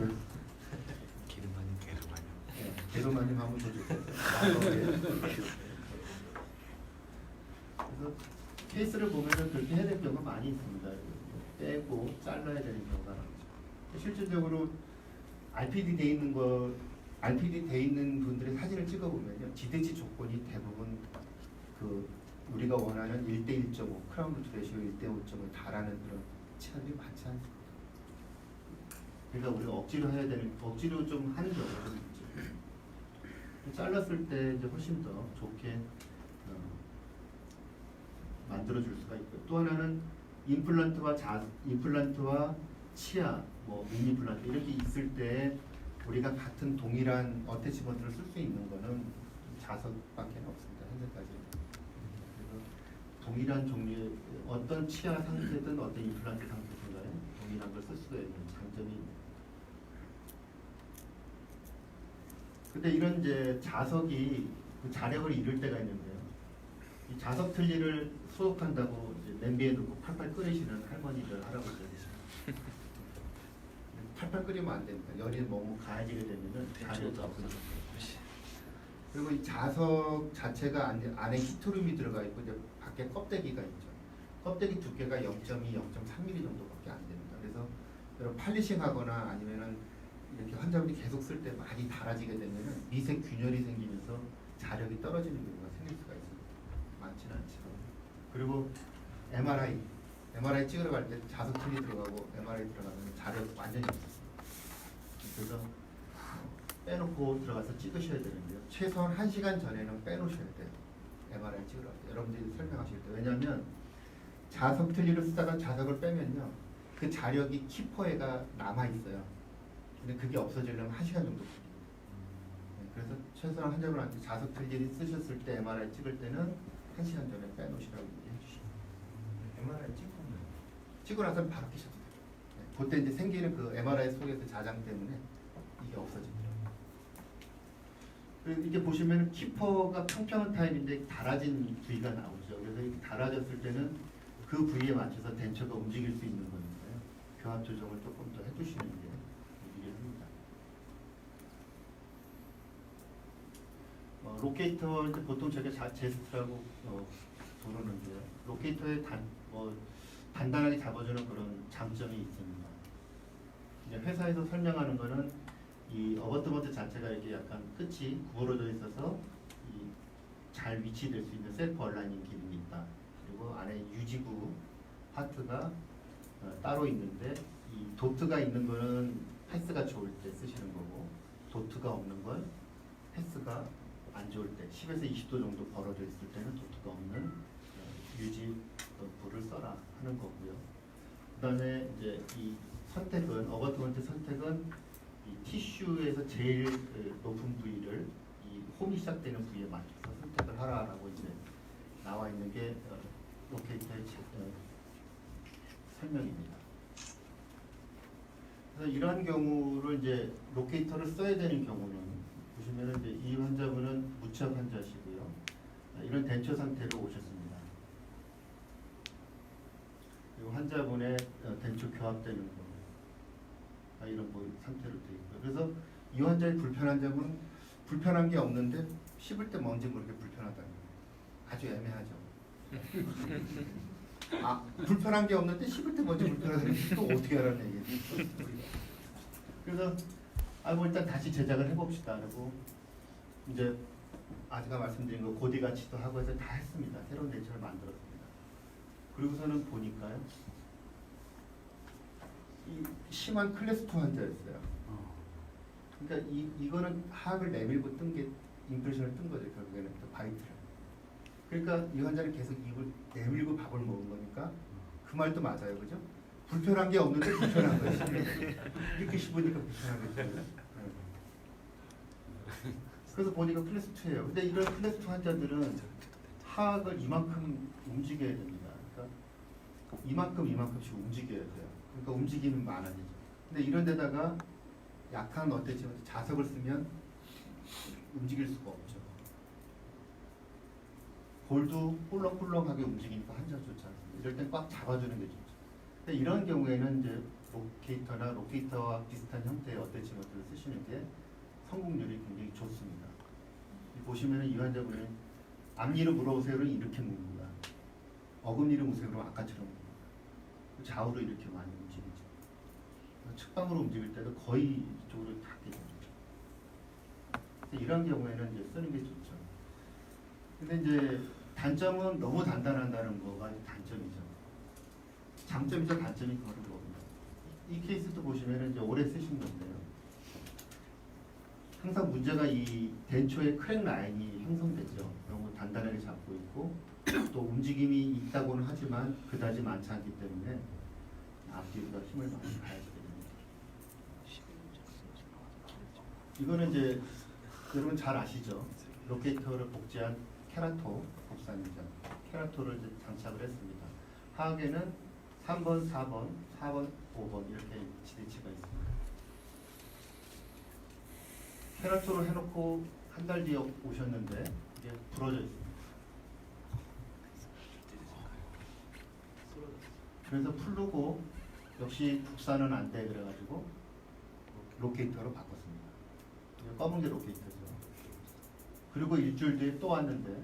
기름 아닌 게름 아니요. 네, 게름 아닌 하면 더 좋겠어요. 그래서 케이스를 보면은 그렇게 해야 될 경우가 많이 있습니다. 빼고 잘라야 되는 경우가 많죠. 실질적으로 RPD 돼 있는 분들의 사진을 찍어보면요, 지대치 조건이 대부분 그 우리가 원하는 1:1.5 크라운 루트 레시오 1:5.5에 달하는 그런 치아들이 많지 않습니다. 그러니까 우리가 억지로 좀 하는 경우가 좀 있죠. 잘랐을 때 이제 훨씬 더 좋게 만들어줄 수가 있고 또 하나는 임플란트와 치아, 뭐 미니 플란트 이렇게 있을 때 우리가 같은 동일한 어태치먼트를 쓸 수 있는 거는 자석밖에 없습니다. 현재까지. 그래서 동일한 종류의 어떤 치아 상태든 어떤 임플란트 상태든 간에 동일한 걸 쓸 수가 있는 장점이 있습니다. 근데 이런 이제 자석이 그 자력을 잃을 때가 있는데요. 이 자석 틀니를 수확한다고 이제 냄비에 넣고 팔팔 끓이시는 할머니들, 할아버지들 계십니다. 팔팔 끓이면 안 됩니다. 열이 너무 가해지게 되면은 자력이 없어져요. 그리고 이 자석 자체가 안에 히토륨이 들어가 있고 이제 밖에 껍데기가 있죠. 껍데기 두께가 0.2, 0.3mm 정도밖에 안 됩니다. 그래서 여러분 팔리싱하거나 아니면은 이렇게 환자분이 계속 쓸 때 많이 닳아지게 되면은 미세 균열이 생기면서 자력이 떨어지는 경우가 생길 수가 있습니다. 많지는 않지만. 그리고 MRI 찍으러 갈 때 자석 틀이 들어가고 MRI 들어가면 자력 완전히 없습니다. 그래서 빼놓고 들어가서 찍으셔야 되는데요. 최소한 1시간 전에는 빼놓으셔야 돼요. MRI 찍으러 갈 때. 여러분들이 설명하실 때. 왜냐하면 자석 틀니를 쓰다가 자석을 빼면요. 그 자력이 키포에가 남아있어요. 근데 그게 없어지려면 1시간 정도 걸립니다. 그래서 최소한 환자분한테 자석 틀니를 쓰셨을 때 MRI 찍을 때는 1시간 전에 빼놓으시라고 얘기해 주시고 MRI 찍고 나서 바로 끼셔도 돼요. 그때 이제 생기는 그 MRI 속에서 자장 때문에 이게 없어집니다. 그리고 이게 보시면 키퍼가 평평한 타입인데 달아진 부위가 나오죠. 그래서 이렇게 달아졌을 때는 그 부위에 맞춰서 덴처가 움직일 수 있는 거니까요. 교합 조정을 조금 더 해주시는 게 유리합니다. 로케이터 이제 보통 저게 제스트라고 부르는데요. 로케이터에 단단하게 잡아주는 그런 장점이 있습니다. 이제 회사에서 설명하는 거는 이 어버트먼트 자체가 이렇게 약간 끝이 구부러져 있어서 잘 위치될 수 있는 셀프 얼라이닝 기능이 있다. 그리고 안에 유지구 파트가 따로 있는데 이 도트가 있는 거는 패스가 좋을 때 쓰시는 거고 도트가 없는 건 패스가 안 좋을 때 10에서 20도 정도 벌어져 있을 때는 도트가 없는 유지구를 써라 하는 거고요. 그다음에 이제 이 선택은 어버트먼트 선택은 이 티슈에서 제일 높은 부위를 이 홈이 시작되는 부위에 맞춰서 선택을 하라라고 이제 나와 있는 게 로케이터의 설명입니다. 그래서 이러한 경우를 이제 로케이터를 써야 되는 경우는 보시면은 이제 이 환자분은 무취학 환자시고요. 이런 덴처 상태로 오셨습니다. 그리고 환자분의 덴처 교합되는 거. 이런 뭐 상태로 되어 있고요. 그래서 이 환자의 불편한 점은 불편한 게 없는데 씹을 때 뭔지 모르게 불편하다는 거예요. 아주 애매하죠. 불편한 게 없는데 씹을 때 뭔지 불편하다는 게 또 어떻게 하라는 얘기예요. 그래서 뭐 일단 다시 제작을 해봅시다. 그리고 이제 아까 말씀드린 거 고디가치도 하고 해서 다 했습니다. 새로운 덴처를 만들었습니다. 그리고서는 보니까요. 이 심한 클래스 2 환자였어요. 그러니까 이거는 하악을 내밀고 뜬 게 임프레션을 뜬 거죠. 결국에는 또 바이트를. 그러니까 이 환자는 계속 입을 내밀고 밥을 먹은 거니까 그 말도 맞아요, 그죠? 불편한 게 없는데 불편한 거예요. 이렇게 씹으니까 불편한 거죠. 그래서 보니까 클래스 2예요. 근데 이런 클래스 2 환자들은 하악을 이만큼 움직여야 됩니다. 그러니까 이만큼씩 움직여야 돼요. 그러니까 움직임이 많아지죠. 근데 이런 데다가 약한 어때지만 자석을 쓰면 움직일 수가 없죠. 볼도 꿀렁꿀렁하게 움직이니까 환자가 좋지 않습니다. 이럴 땐 꽉 잡아주는 게 좋죠. 근데 이런 경우에는 이제 로케이터나 로케이터와 비슷한 형태의 어태치먼트를 쓰시는 게 성공률이 굉장히 좋습니다. 보시면 이 환자분은 앞니로 물어보세요는 이렇게 묻는다. 어금니로 보세요는 아까처럼 묻는다. 좌우로 이렇게 많이 움직이죠. 측방으로 움직일 때도 거의 이쪽으로 닿게 됩니다. 이런 경우에는 이제 쓰는 게 좋죠. 근데 이제 단점은 너무 단단하다는 거가 단점이죠. 장점이죠, 단점이 그거는 겁니다. 이 케이스도 보시면 이제 오래 쓰신 건데요. 항상 문제가 이 덴초의 크랙 라인이 형성되죠. 너무 단단하게 잡고 있고 또 움직임이 있다고는 하지만 그다지 많지 않기 때문에 앞뒤로가 힘을 많이 가야지 됩니다. 이거는 이제 여러분 잘 아시죠? 로케이터를 복제한 케라토 복사입니다. 케라토를 이제 장착을 했습니다. 하악에는 3번, 4번, 4번, 5번 이렇게 지대치가 있습니다. 케라토를 해놓고 한 달 뒤에 오셨는데 이게 부러져 있습니다. 그래서 풀르고 역시 국산은 안 돼 그래가지고 로케이터로 바꿨습니다. 이게 검은 게 로케이터죠. 그리고 일주일 뒤에 또 왔는데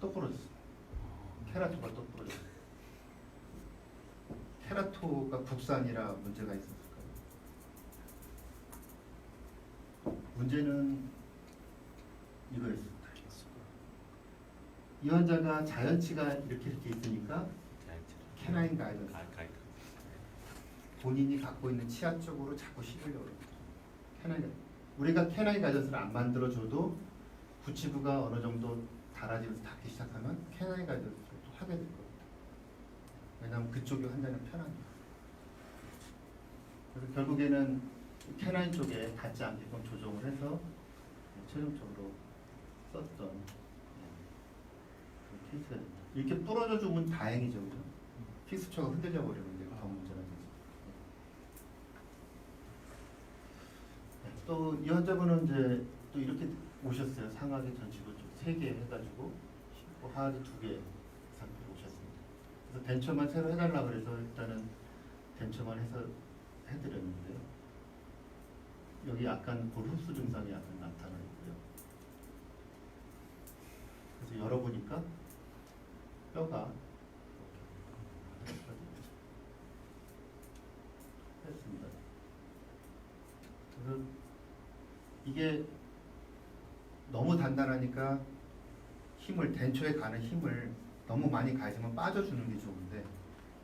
또 부러졌어요. 케라토가 또 부러졌어요. 케라토가 국산이라 문제가 있었을까요? 문제는 이거였습니다. 이 환자가 자연치가 이렇게 있으니까 캐나인 가이던스 본인이 갖고 있는 치아 쪽으로 자꾸 씹으려고 합니다. 우리가 캐나인 가이던스를 안 만들어줘도 구치부가 어느 정도 달아지면서 닿기 시작하면 캐나인 가이던스를 또 하게 될 겁니다. 왜냐하면 그쪽이 환자는 편하니까. 그래서 결국에는 캐나인 쪽에 닿지 않게끔 조정을 해서 최종적으로 썼던 그 케이스가 됩니다. 이렇게 부러져 주면 다행이죠, 그죠? 픽스처가 흔들려 버리는 게 더 문제가 되죠. 또 이 환자분은 이제 또 이렇게 오셨어요. 상하계 전치부 쪽 3개 해가지고 하하계 2개 상태로 오셨습니다. 그래서 덴처만 새로 해달라 그래서 일단은 덴처만 해서 해드렸는데요. 여기 약간 볼 흡수 증상이 약간 나타나 있고요. 그래서 열어보니까 뼈가 했습니다. 그래서 이게 너무 단단하니까 힘을 덴처에 가는 힘을 너무 많이 가해주면 빠져주는 게 좋은데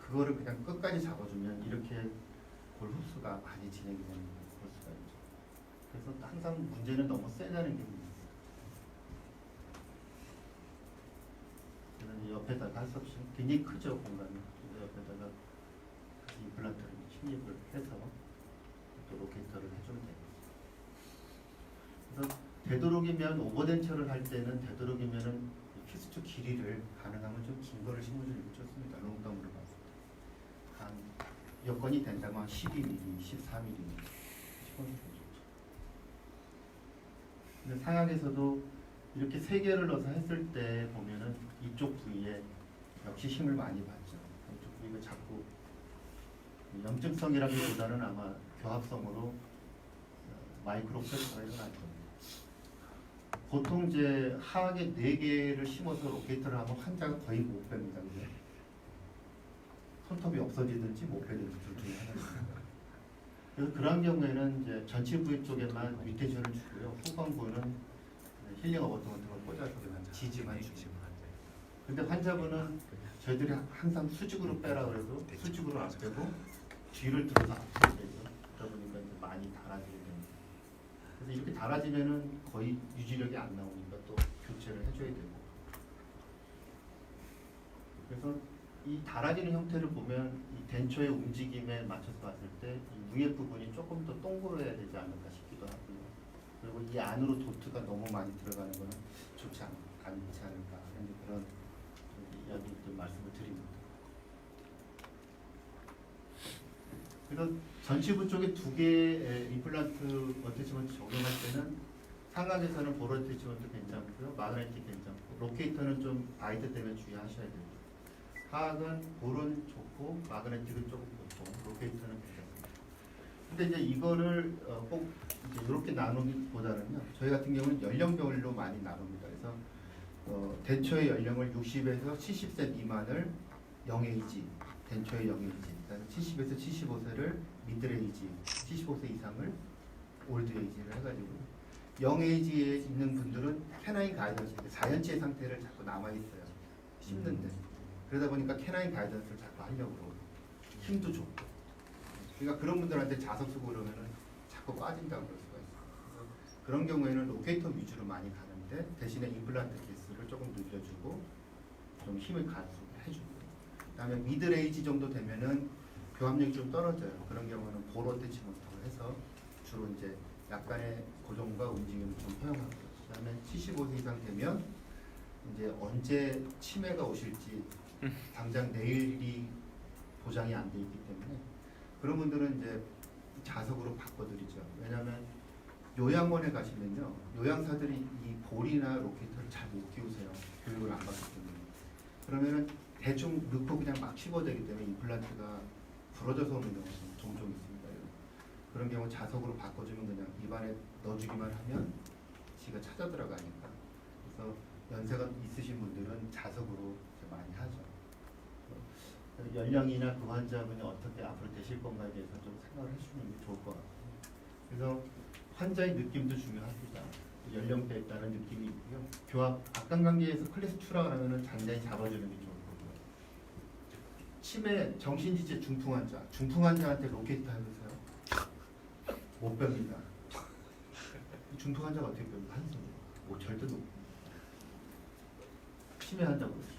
그거를 그냥 끝까지 잡아주면 이렇게 골 흡수가 많이 진행이 되는 그럴 수가 있죠. 그래서 항상 문제는 너무 세다는 게 문제입니다. 그래서 옆에다가 할 수 없이 굉장히 크죠 공간이. 그래서 옆에다가 임플란트를 침입을 해서 또 로케이터를 해주면 됩니다. 그래서 되도록이면 오버덴처를 할 때는 되도록이면은 키스초 길이를 가능하면 좀 긴 거를 심어주는 게 좋습니다. 롱덤으로 봤을 때. 한 여건이 된다면 12mm, 14mm 심어주는 게 좋죠. 근데 상황에서도 이렇게 3개를 넣어서 했을 때 보면은 이쪽 부위에 역시 힘을 많이 받죠. 이쪽 부위가 자꾸 염증성이라기보다는 아마 교합성으로 마이크로 프랙처가 일어날 겁니다. 보통 이제 하악에 4개를 심어서 로케이터를 하면 환자가 거의 못 뺍니다. 그죠? 손톱이 없어지든지 못 빼든지 둘 중에 하나입니다. 그래서 그런 경우에는 이제 전치 부위 쪽에만 뮤테이션을 주고요. 후방 부위는 힐링 어버터 같은 걸 꽂아서 그냥 지지만 주고. 근데 환자분은 저희들이 항상 수직으로 빼라 그래도 수직으로 안 빼고 뒤를 들어서 앞으로 빼죠. 그러다 보니까 이제 많이 달아지게 됩니다. 그래서 이렇게 달아지면은 거의 유지력이 안 나오니까 또 교체를 해줘야 되고. 그래서 이 달아지는 형태를 보면 이 덴처의 움직임에 맞춰서 봤을 때 이 위에 부분이 조금 더 동그래야 되지 않을까 싶기도 하고요. 그리고 이 안으로 도트가 너무 많이 들어가는 거는 좋지 않지 않을까 하는 그런 이야기들 말씀을 드립니다. 그래서 전치부 쪽에 2개의 임플란트 어태치먼트 적용할 때는 상악에서는 볼 어태치먼트 괜찮고요. 마그네틱 괜찮고 로케이터는 좀 아이들 때문에 주의하셔야 됩니다. 하악은 볼은 좋고 마그네틱은 조금 보통 로케이터는 괜찮습니다. 근데 이제 이거를 꼭 이제 이렇게 나누기보다는요. 저희 같은 경우는 연령별로 많이 나눕니다. 그래서 덴처의 연령을 60에서 70세 미만을 영에이지, 덴처의 영에이지, 그다음에 70에서 75세를 미드레이지, 75세 이상을 올드에이지를 해가지고 영에이지에 있는 분들은 캐나인 가이던스, 자연치의 상태를 자꾸 남아 있어요. 씹는데 그러다 보니까 캐나인 가이던스를 자꾸 하려고 그러고 힘도 좋고. 그러니까 그런 분들한테 자석 쓰고 그러면은 자꾸 빠진다고 그럴 수가 있어요. 그래서 그런 경우에는 로케이터 위주로 많이 가는데 대신에 임플란트 케이스를 조금 늘려주고 좀 힘을 가해주고 그다음에 미드레이지 정도 되면은 교합력이 좀 떨어져요. 그런 경우는 볼 어태치먼트를 해서 주로 이제 약간의 고정과 움직임을 좀 허용하고요. 그다음에 75세 이상 되면 이제 언제 치매가 오실지 당장 내일이 보장이 안 돼 있기 때문에 그런 분들은 이제 자석으로 바꿔드리죠. 왜냐하면 요양원에 가시면요, 요양사들이 이 볼이나 로케이터를 잘 못 키우세요. 교육을 안 받기 때문에. 그러면은 대충 넣고 그냥 막 씹어대기 때문에 임플란트가 부러져서 오는 경우가 종종 있습니다. 그런 경우 자석으로 바꿔주면 그냥 입안에 넣어주기만 하면 지가 찾아 들어가니까. 그래서 연세가 있으신 분들은 자석으로 많이 하죠. 연령이나 그 환자분이 어떻게 앞으로 되실 건가에 대해서 좀 생각을 해주는 게 좋을 것 같아요. 그래서 환자의 느낌도 중요합니다. 연령대에 따른 느낌이 있고요. 교합 악관관계에서 클래스 2라고 하면은 잔잔히 잡아주는 게 좋을 거고요. 치매 정신지체 중풍 환자한테 로케이터 해보세요. 못 뺍니다. 중풍 환자가 어떻게 뺍니까? 한숨. 뭐 절대 못 뺍니다. 치매 환자고 그렇죠.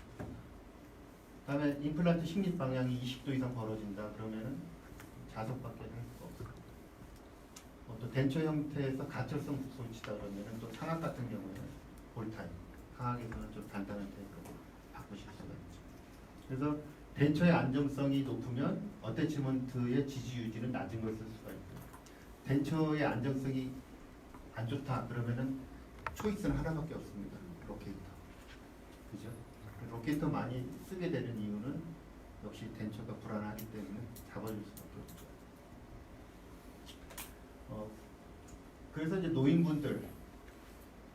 그다음에 임플란트 식립 방향이 20도 이상 벌어진다 그러면은 자석밖에 할 수 없고 또 덴처 형태에서 가철성 소치다 그러면은 또 상악 같은 경우에는 볼타입 상악에서는 좀 단단한 타입으로 바꾸실 수가 있죠. 그래서 덴처의 안정성이 높으면 어태치먼트의 지지 유지는 낮은 걸 쓸 수가 있고요. 덴처의 안정성이 안 좋다 그러면은 초이스는 하나밖에 없습니다. 로케이터. 그죠? 로케이터 많이 쓰게 되는 이유는 역시 덴처가 불안하기 때문에 잡아줄 수밖에 없죠. 그래서 이제 노인분들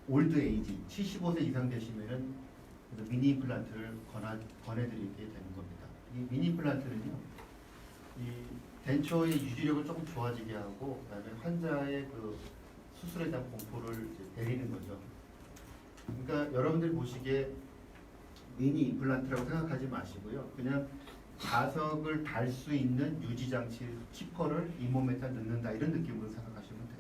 올드 에이지 75세 이상 되시면은 미니 임플란트를 권해드리게 되는 겁니다. 이 미니 임플란트는요, 이 덴처의 유지력을 조금 좋아지게 하고 그다음에 환자의 그 수술에 대한 공포를 이제 내리는 거죠. 그러니까 여러분들이 보시기에 미니 임플란트라고 생각하지 마시고요. 그냥 자석을 달 수 있는 유지 장치 키퍼를 잇몸에다 넣는다 이런 느낌으로 생각하시면 돼요.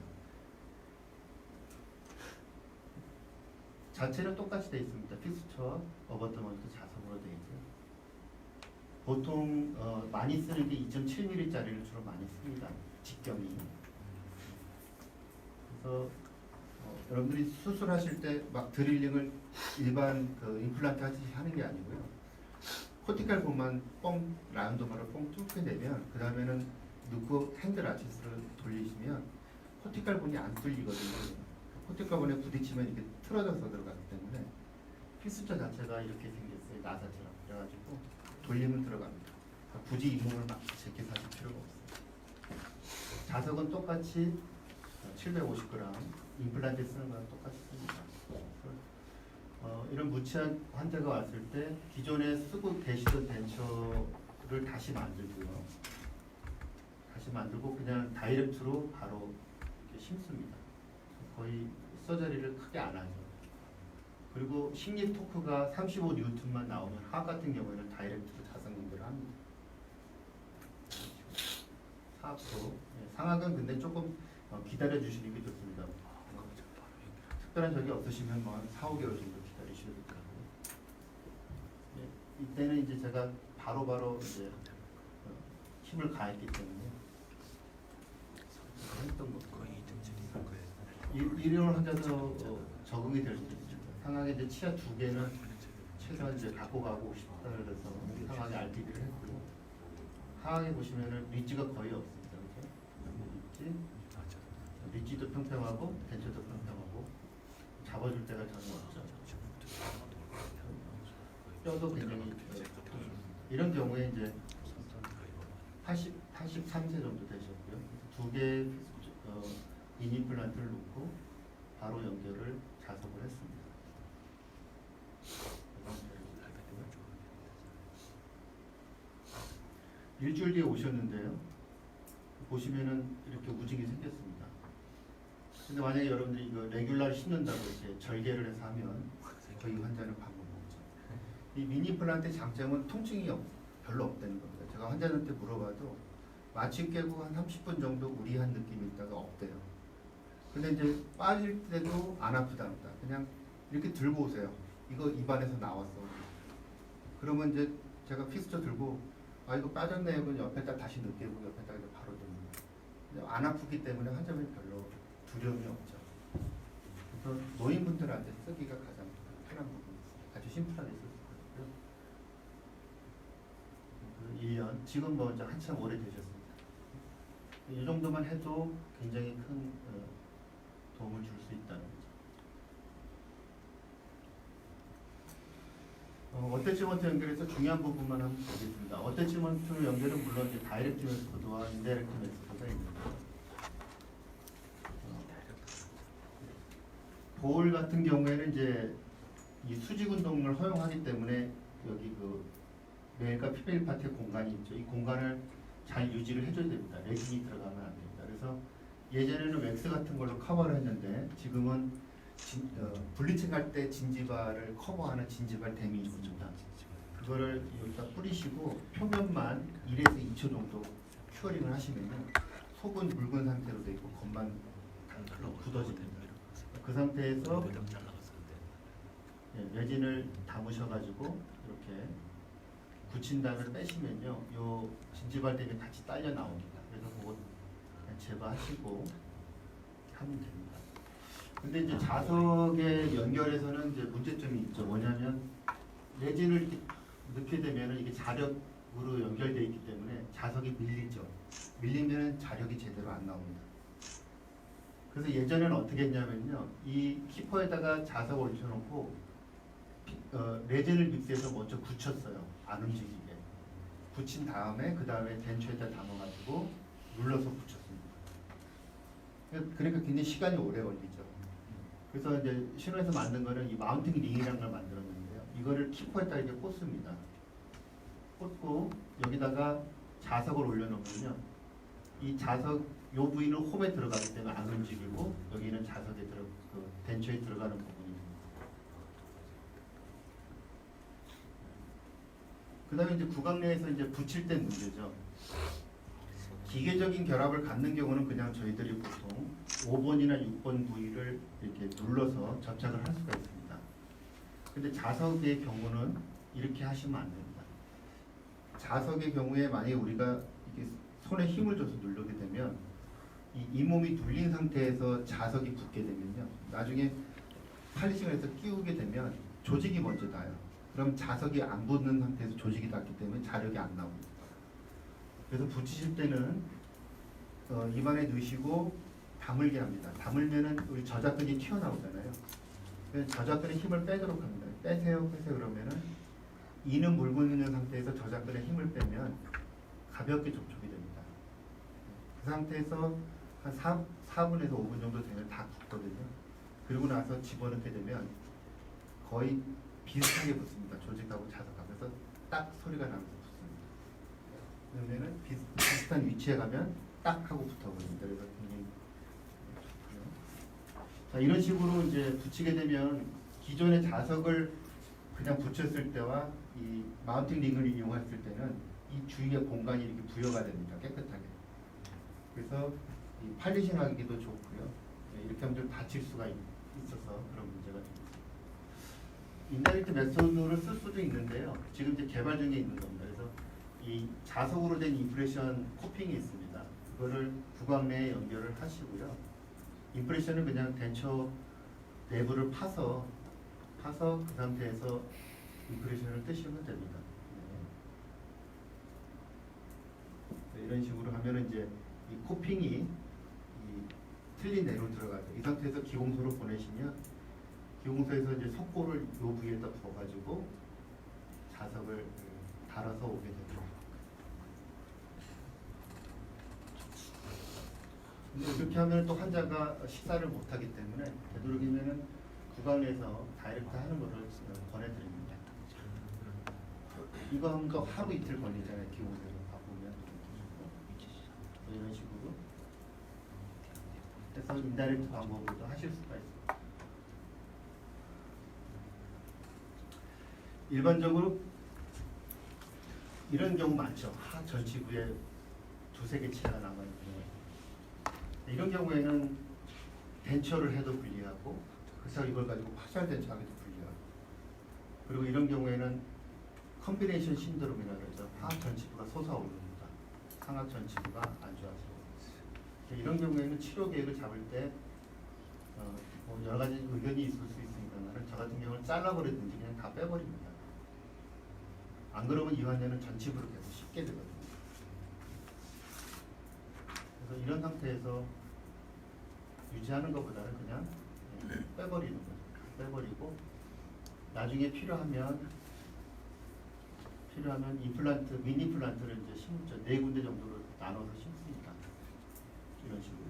자체는 똑같이 되어 있습니다. 픽스처와 어버트먼트 자석으로 되어 있고요. 보통 많이 쓰는 게 2.7mm짜리를 주로 많이 씁니다. 직경이. 그래서 여러분들이 수술하실 때 막 드릴링을 일반 그 임플란트 하듯이 하는 게 아니고요. 코티칼 본만 뻥 라운드마를 뻥 뚫게 되면 그 다음에는 넣고 핸들 아치스를 돌리시면 코티칼 본이 안 뚫리거든요. 코티칼 본에 부딪히면 이렇게 틀어져서 들어가기 때문에 필수자 자체가 이렇게 생겼어요. 나사처럼. 그래가지고 돌리면 들어갑니다. 그러니까 굳이 잇몸을 막 제게 사실 필요가 없어요. 자석은 똑같이 750g 임플란트 쓰는 거랑 똑같이 씁니다. 이런 무치한 환자가 왔을 때 기존에 쓰고 계시던 덴처를 다시 만들고요. 다시 만들고 그냥 다이렉트로 바로 이렇게 심습니다. 거의 서저리를 크게 안 하죠. 그리고 식립 토크가 35N만 나오면 하악 같은 경우에는 다이렉트로 자석 연결을 합니다. 사악도 상악은 근데 조금 기다려 주시는 게 좋습니다. 특별한 적이 없으시면 뭐 4, 5개월 정도 기다리셔도 되고 이때는 이제 제가 바로바로 이제 힘을 가했기 때문에 했던 거 거의 2.7 거예요. 이런 환자도 적응이 될 수도 있습니다. 상하게 이제 치아 2개는 최소한 이제 갖고 가고 싶다 그래서 상하게 RPD를 했고요. 하악에 보시면은 리지가 거의 없습니다. 그렇죠? 리지도 평평하고 덴처도 평평하고 잡아줄 때가 전혀 없죠. 뼈도 굉장히 이런 경우에 이제 83세 정도 되셨고요. 2개의 미니플란트를 놓고 바로 연결을 자석을 했습니다. 일주일 뒤에 오셨는데요. 보시면은 이렇게 우직이 생겼습니다. 근데 만약에 여러분들이 이거 레귤라를 심는다고 이렇게 절개를 해서 하면 저희 환자는 방금 먹죠. 이 미니 플란트의 장점은 통증이 별로 없다는 겁니다. 제가 환자한테 물어봐도 마취 깨고 한 30분 정도 우리한 느낌이 있다가 없대요. 근데 이제 빠질 때도 안 아프답니다. 그냥 이렇게 들고 오세요. 이거 입안에서 나왔어. 그러면 이제 제가 픽스처 들고 아 이거 빠졌네요. 그럼 옆에다 다시 넣게고 옆에다 이제 바로 넣는. 안 아프기 때문에 환자분이 별로 두려움이 없죠. 그래서 노인분들한테 쓰기가 가장 편한 부분이 있어요. 아주 심플하게 쓸 수 있고요. 1년 지금 뭐 이제 한참 오래 되셨습니다. 이 정도만 해도 굉장히 큰 도움을 줄 수 있다는 거죠. 어태치먼트 연결해서 중요한 부분만 한번 보겠습니다. 어태치먼트 연결은 물론 이제 다이렉트 메소드와 인다이렉트 메소드가 있는데 볼 같은 경우에는 이제 이 수직 운동을 허용하기 때문에 여기 그 뇌과 피벨 파트의 공간이 있죠. 이 공간을 잘 유지를 해줘야 됩니다. 레진이 들어가면 안 됩니다. 그래서 예전에는 웩스 같은 걸로 커버를 했는데 지금은 블리칭 할 때 진지발을 커버하는 진지발 댐이 있습니다. 그거를 여기다 뿌리시고 표면만 1에서 2초 정도 큐어링을 하시면요. 속은 묽은 상태로 돼 있고 겉만 굳어집니다. 그 상태에서 레진을 담으셔가지고 이렇게 붙인 다음에 빼시면요, 요 진지발 댐이 같이 딸려 나옵니다. 그래서 그거 그냥 제거하시고 하면 됩니다. 근데 이제 자석에 연결해서는 이제 문제점이 있죠. 뭐냐면 레진을 이렇게 넣게 되면은 이게 자력으로 연결되어 있기 때문에 자석이 밀리죠. 밀리면은 자력이 제대로 안 나옵니다. 그래서 예전에는 어떻게 했냐면요, 이 키퍼에다가 자석을 올려놓고 레진을 믹스해서 먼저 굳혔어요. 안 움직이게. 굳힌 다음에 그 다음에 덴초에다 담아가지고 눌러서 붙였습니다. 그러니까 굉장히 시간이 오래 걸리죠. 그래서 이제 신호에서 만든 거는 이 마운팅 링이라는 걸 만들었는데요. 이거를 키퍼에다 이렇게 꽂습니다. 꽂고 여기다가 자석을 올려놓으면요, 이 자석 요 부위는 홈에 들어가기 때문에 안 움직이고 여기는 자석에 그 덴초에 들어가는 부분입니다. 그다음에 이제 구강 내에서 이제 붙일 때 문제죠. 기계적인 결합을 갖는 경우는 그냥 저희들이 보통 5번이나 6번 부위를 이렇게 눌러서 접착을 할 수가 있습니다. 근데 자석의 경우는 이렇게 하시면 안 됩니다. 자석의 경우에 만약에 우리가 이게 손에 힘을 줘서 누르게 되면 이 몸이 눌린 상태에서 자석이 붙게 되면요, 나중에 팔리싱을 해서 끼우게 되면 조직이 먼저 닿아요. 그럼 자석이 안 붙는 상태에서 조직이 닿기 때문에 자력이 안 나옵니다. 그래서 붙이실 때는 입안에 넣으시고 다물게 합니다. 다물면은 우리 저작근이 튀어나오잖아요. 그래서 저작근에 힘을 빼도록 합니다. 빼세요, 빼세요 그러면은 이는 물고 있는 상태에서 저작근에 힘을 빼면 가볍게 접촉이 됩니다. 그 상태에서 한 4분에서 5분 정도 되면 다 붙거든요. 그리고 나서 집어넣게 되면 거의 비슷하게 붙습니다. 조직하고 자석하면서 딱 소리가 나면서 붙습니다. 그러면은 비슷한 위치에 가면 딱 하고 붙어버립니다. 그래서 굉장히 좋고요. 자, 이런 식으로 이제 붙이게 되면 기존의 자석을 그냥 붙였을 때와 이 마운팅 링을 이용했을 때는 이 주위에 공간이 이렇게 부여가 됩니다. 깨끗하게. 그래서 이 팔리싱하기도 좋고요. 이렇게 하면 좀 다칠 수가 있어서 그런 문제가 됩니다. 인다이렉트 메소드를 쓸 수도 있는데요. 지금 이제 개발 중에 있는 겁니다. 그래서 이 자석으로 된 임프레션 코핑이 있습니다. 그거를 구강 내에 연결을 하시고요. 임프레션은 그냥 덴처 내부를 파서 그 상태에서 임프레션을 뜨시면 됩니다. 네. 이런 식으로 하면은 이제 이 코핑이 이 틀린 내로 들어가죠. 이 상태에서 기공소로 보내시면 기공소에서 이제 석고를 이 부위에다 부어가지고 자석을 달아서 오게 됩니다. 근데 이렇게 하면 또 환자가 식사를 못하기 때문에 되도록이면은 구강에서 다이렉트 하는 것을 권해드립니다. 이거 하면 또 하루 이틀 걸리잖아요. 기공소에서 바꾸면 이런 식으로 해서 인다이렉트 방법으로도 하실 수가 있습니다. 일반적으로 이런 경우 많죠. 하 절치부에 두세 개 치아가 남아있는 경우. 이런 경우에는 덴처를 해도 불리하고 그래서 이걸 가지고 파셜 덴처 하기도 불리하고 그리고 이런 경우에는 컴비네이션 신드롬이라고 그러죠. 하악 전치부가 솟아오릅니다. 상악 전치부가 안 좋아지고. 이런 경우에는 치료 계획을 잡을 때 뭐 여러 가지 의견이 있을 수 있으니까는 저 같은 경우는 잘라버리든지 그냥 다 빼버립니다. 안 그러면 이 환자는 전치부로 계속 씹게 되거든요. 그래서 이런 상태에서 유지하는 것보다는 그냥 빼버리는 거죠. 빼버리고 나중에 필요하면 임플란트, 미니 플란트를 이제 심죠. 4군데 정도로 나눠서 심습니다. 이런 식으로.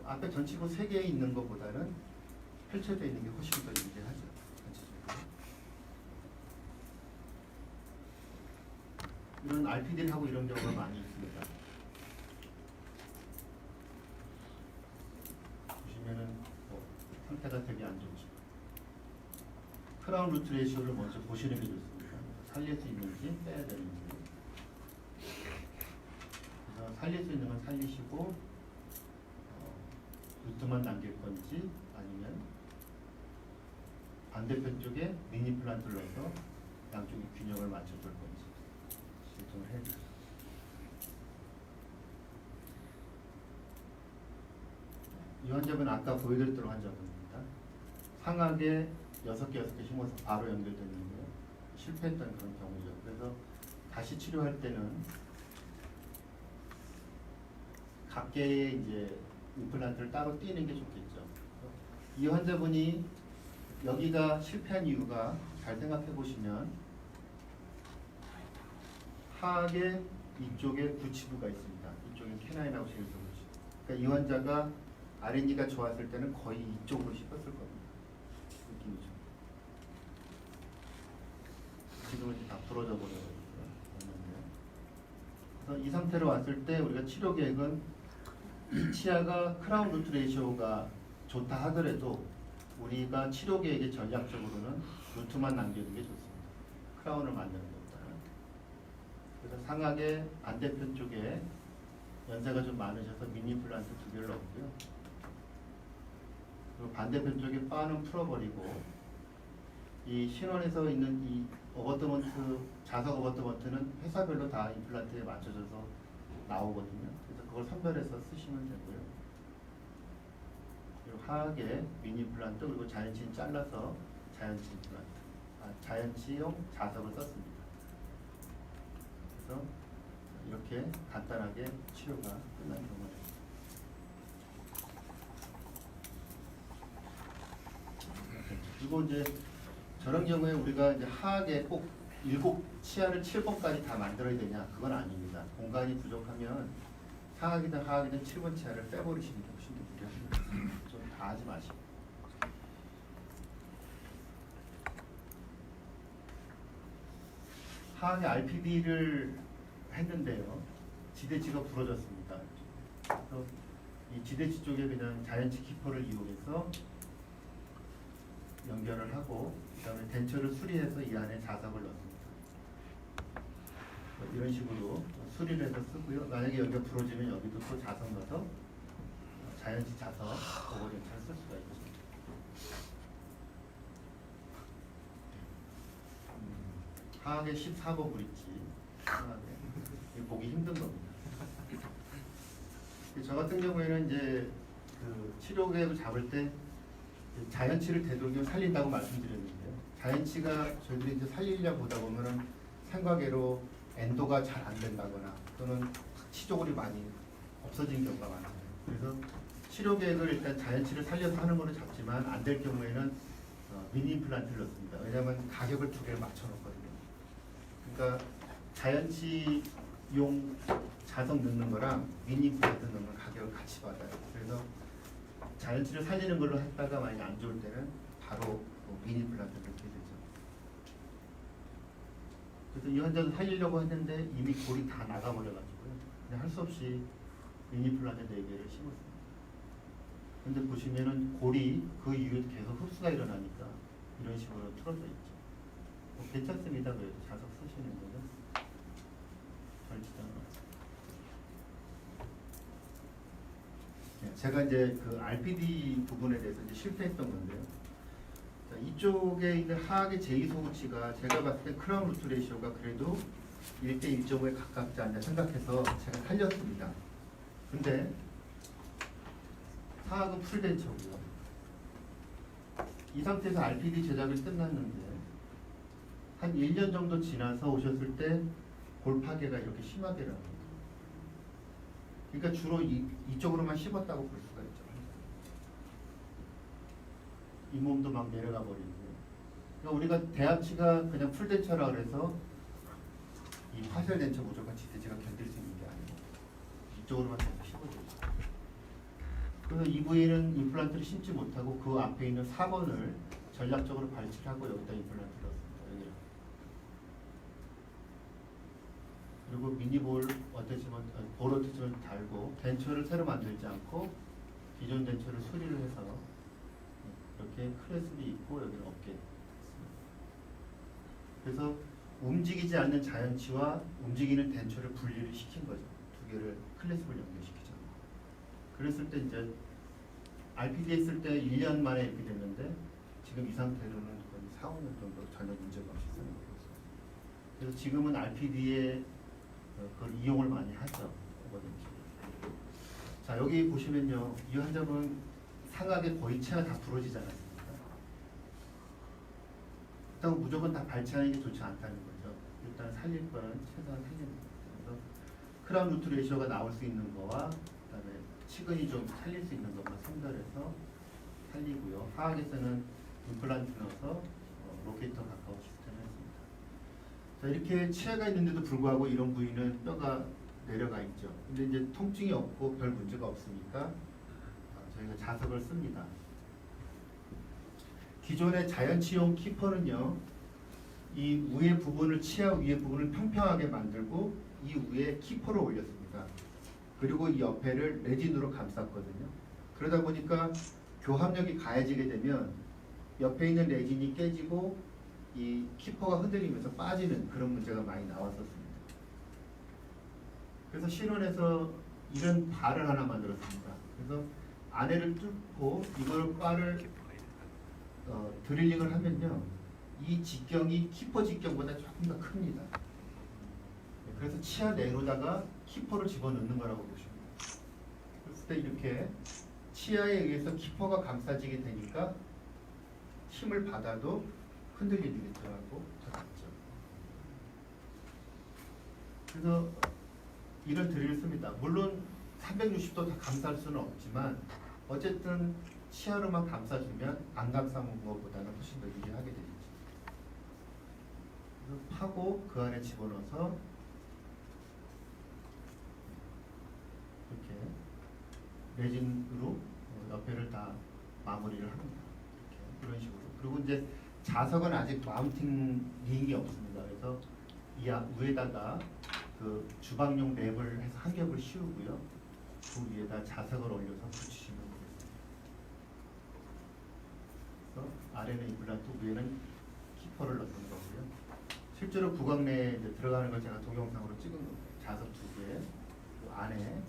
앞에 전치부 3개 있는 것보다는 펼쳐져 있는 게 훨씬 더 유리하죠. 전체적으로. 이런 RPD를 하고 이런 경우가 많이 있습니다. 보시면은 상태가 되게 안 좋죠. 크라운 루트 레이시오를 먼저 보시는 게 좋습니다. 살릴 수 있는지 빼야 되는지. 그래서 살릴 수 있는 건 살리시고 루트만 남길 건지 아니면 반대편 쪽에 미니 플란트를 넣어서 양쪽의 균형을 맞춰줄 건지 결정을 해야 돼요. 이 환자분 아까 보여드렸던 환자분입니다. 상하게 6개 심어서 바로 연결됐는데 실패했던 그런 경우죠. 그래서 다시 치료할 때는 각개의 이제 임플란트를 따로 띄는 게 좋겠죠. 이 환자분이 여기가 실패한 이유가 잘 생각해 보시면 하악의 이쪽에 구치부가 있습니다. 이쪽에 캐나인하고 제일 좋으시죠. 그러니까 이 환자가 R&D가 좋았을 때는 거의 이쪽으로 씹었을 겁니다. 느낌이죠. 지금은 다 부러져 버려요. 그래서 이 상태로 왔을 때 우리가 치료 계획은 이 치아가 크라운 루트 레이시오가 좋다 하더라도 우리가 치료 계획의 전략적으로는 루트만 남기는 게 좋습니다. 크라운을 만드는 것보다는. 그래서 상악의 반대편 쪽에 연세가 좀 많으셔서 미니 플란트 2개를 넣고요. 그리고 반대편 쪽에 바는 풀어버리고 이 신원에서 있는 이 어버트먼트, 자석 어버트먼트는 회사별로 다 임플란트에 맞춰져서 나오거든요. 그래서 그걸 선별해서 쓰시면 되고요. 그리고 하악에 미니 플란트 그리고 자연치인 잘라서 자연치 임플란트, 자연치용 자석을 썼습니다. 그래서 이렇게 간단하게 치료가 끝난 경우가 됩니다. 그리고 이제 저런 경우에 우리가 이제 하악에 꼭 치아를 7번까지 다 만들어야 되냐? 그건 아닙니다. 공간이 부족하면 상악이든 하악이든 7번 치아를 빼버리시는 게 훨씬 더 유리합니다. 좀 다 하지 마시고. 하악에 RPD를 했는데요. 지대치가 부러졌습니다. 그래서 이 지대치 쪽에 그냥 자연치 키퍼를 이용해서 연결을 하고 그다음에 덴처를 수리해서 이 안에 자석을 넣습니다. 이런 식으로 수리를 해서 쓰고요. 만약에 여기가 부러지면 여기도 또 자석 넣어서 자연치 자석 오버덴처를 쓸 수가 있죠. 하악의 14번 브릿지 보기 힘든 겁니다. 저 같은 경우에는 이제 그 치료 계획을 잡을 때 자연치를 되도록이면 살린다고 말씀드렸는데요. 자연치가 저희들이 이제 살리려고 보다 보면은 생과계로 엔도가 잘 안 된다거나 또는 치조골이 많이 없어진 경우가 많아요. 그래서 치료 계획을 일단 자연치를 살려서 하는 거는 잡지만 안 될 경우에는 미니 임플란트를 넣습니다. 왜냐하면 가격을 2개를 맞춰놓거든요. 그러니까 자연치용 자석 넣는 거랑 미니 임플란트 넣는 가격을 같이 받아요. 그래서 자연치를 살리는 걸로 했다가 만약 안 좋을 때는 바로 미니 플란트를 넣게 되죠. 그래서 이 환자도 살리려고 했는데 이미 골이 다 나가버려가지고요. 그냥 할 수 없이 미니 플란트 4개를 심었습니다. 근데 보시면은 골이 그 이후에 계속 흡수가 일어나니까 이런 식으로 틀어져 있죠. 괜찮습니다. 그래도 자석 쓰시는 거는 잘 지나가요. 제가 이제 그 RPD 부분에 대해서 이제 실패했던 건데요. 이쪽에 있는 하악의 제2소우치가 제가 봤을 때 크라운 루트 레이시오가 그래도 1대 1.5에 가깝지 않냐 생각해서 제가 살렸습니다. 근데 하악은 풀덴처고요. 이 상태에서 RPD 제작이 끝났는데 한 1년 정도 지나서 오셨을 때 골파괴가 이렇게 심하게 나옵니다. 그러니까 주로 이쪽으로만 씹었다고 볼 수가 있죠. 이 몸도 막 내려가 버리고. 그러니까 우리가 대합치가 그냥 풀덴처라 그래서 이 파셜덴처 무조건 지대지가 견딜 수 있는 게 아니고 이쪽으로만 계속 씹어줘요. 그래서 이 부위는 임플란트를 심지 못하고 그 앞에 있는 4번을 전략적으로 발치하고 여기다 임플란트를 넣었습니다. 여기. 그리고 미니볼 어태치먼트 달고 덴처를 새로 만들지 않고 기존 덴처를 수리를 해서 이렇게 클래스이 있고 여기는 없게 했습니다. 그래서 움직이지 않는 자연치와 움직이는 덴처를 분리를 시킨 거죠. 두 개를 클래스를 연결시키죠. 그랬을 때 이제 RPD 했을 때 1년 만에 이렇게 됐는데 지금 이 상태로는 거의 4, 5년 정도 전혀 문제가 없이 쓰는 거죠. 그래서 지금은 RPD에 그걸 이용을 많이 하죠. 자, 여기 보시면요. 이 환자분 상악에 거의 치아 다 부러지지 않았습니까? 그렇다고 무조건 다 발치하는 게 좋지 않다는 거죠. 일단 살릴 거는 최대한 살리는 거죠. 그래서 크라운 루트 레이시오가 나올 수 있는 거와 그다음에 치근이 좀 살릴 수 있는 것만 선별해서 살리고요. 하악에서는 임플란트 넣어서 로케이터 가까운 시스템을 했습니다. 자, 이렇게 치아가 있는데도 불구하고 이런 부위는 뼈가 내려가 있죠. 근데 이제 통증이 없고 별 문제가 없으니까 저희가 자석을 씁니다. 기존의 자연치용 키퍼는요, 이 위에 부분을 치아 위에 부분을 평평하게 만들고 이 위에 키퍼를 올렸습니다. 그리고 이 옆에를 레진으로 감쌌거든요. 그러다 보니까 교합력이 가해지게 되면 옆에 있는 레진이 깨지고 이 키퍼가 흔들리면서 빠지는 그런 문제가 많이 나왔었습니다. 그래서 실온에서 이런 발을 하나 만들었습니다. 그래서 안에를 뚫고 이걸 바를 드릴링을 하면요, 이 직경이 키퍼 직경보다 조금 더 큽니다. 그래서 치아 내로다가 키퍼를 집어넣는 거라고 보시면 돼요. 그랬을 때 이렇게 치아에 의해서 키퍼가 감싸지게 되니까 힘을 받아도 흔들리는 게 덜하고 더 낫죠. 그래서 이런 드릴을 씁니다. 물론 360도 다 감쌀 수는 없지만 어쨌든 치아로만 감싸주면 안 감싸는 것보다는 훨씬 더 유리하게 되겠죠. 그래서 파고 그 안에 집어넣어서 이렇게 레진으로 옆에를 다 마무리를 합니다. 이렇게 이런 식으로. 그리고 이제 자석은 아직 마운팅 링이 없습니다. 그래서 이 위에다가 그 주방용 랩을 해서 한 겹을 씌우고요. 그 위에다 자석을 올려서 붙이시면 되겠습니다. 그래서 아래는 임플란트, 위에는 키퍼를 넣는 거고요. 실제로 구강 내에 이제 들어가는 걸 제가 동영상으로 찍은 겁니다. 자석 두 개, 그 안에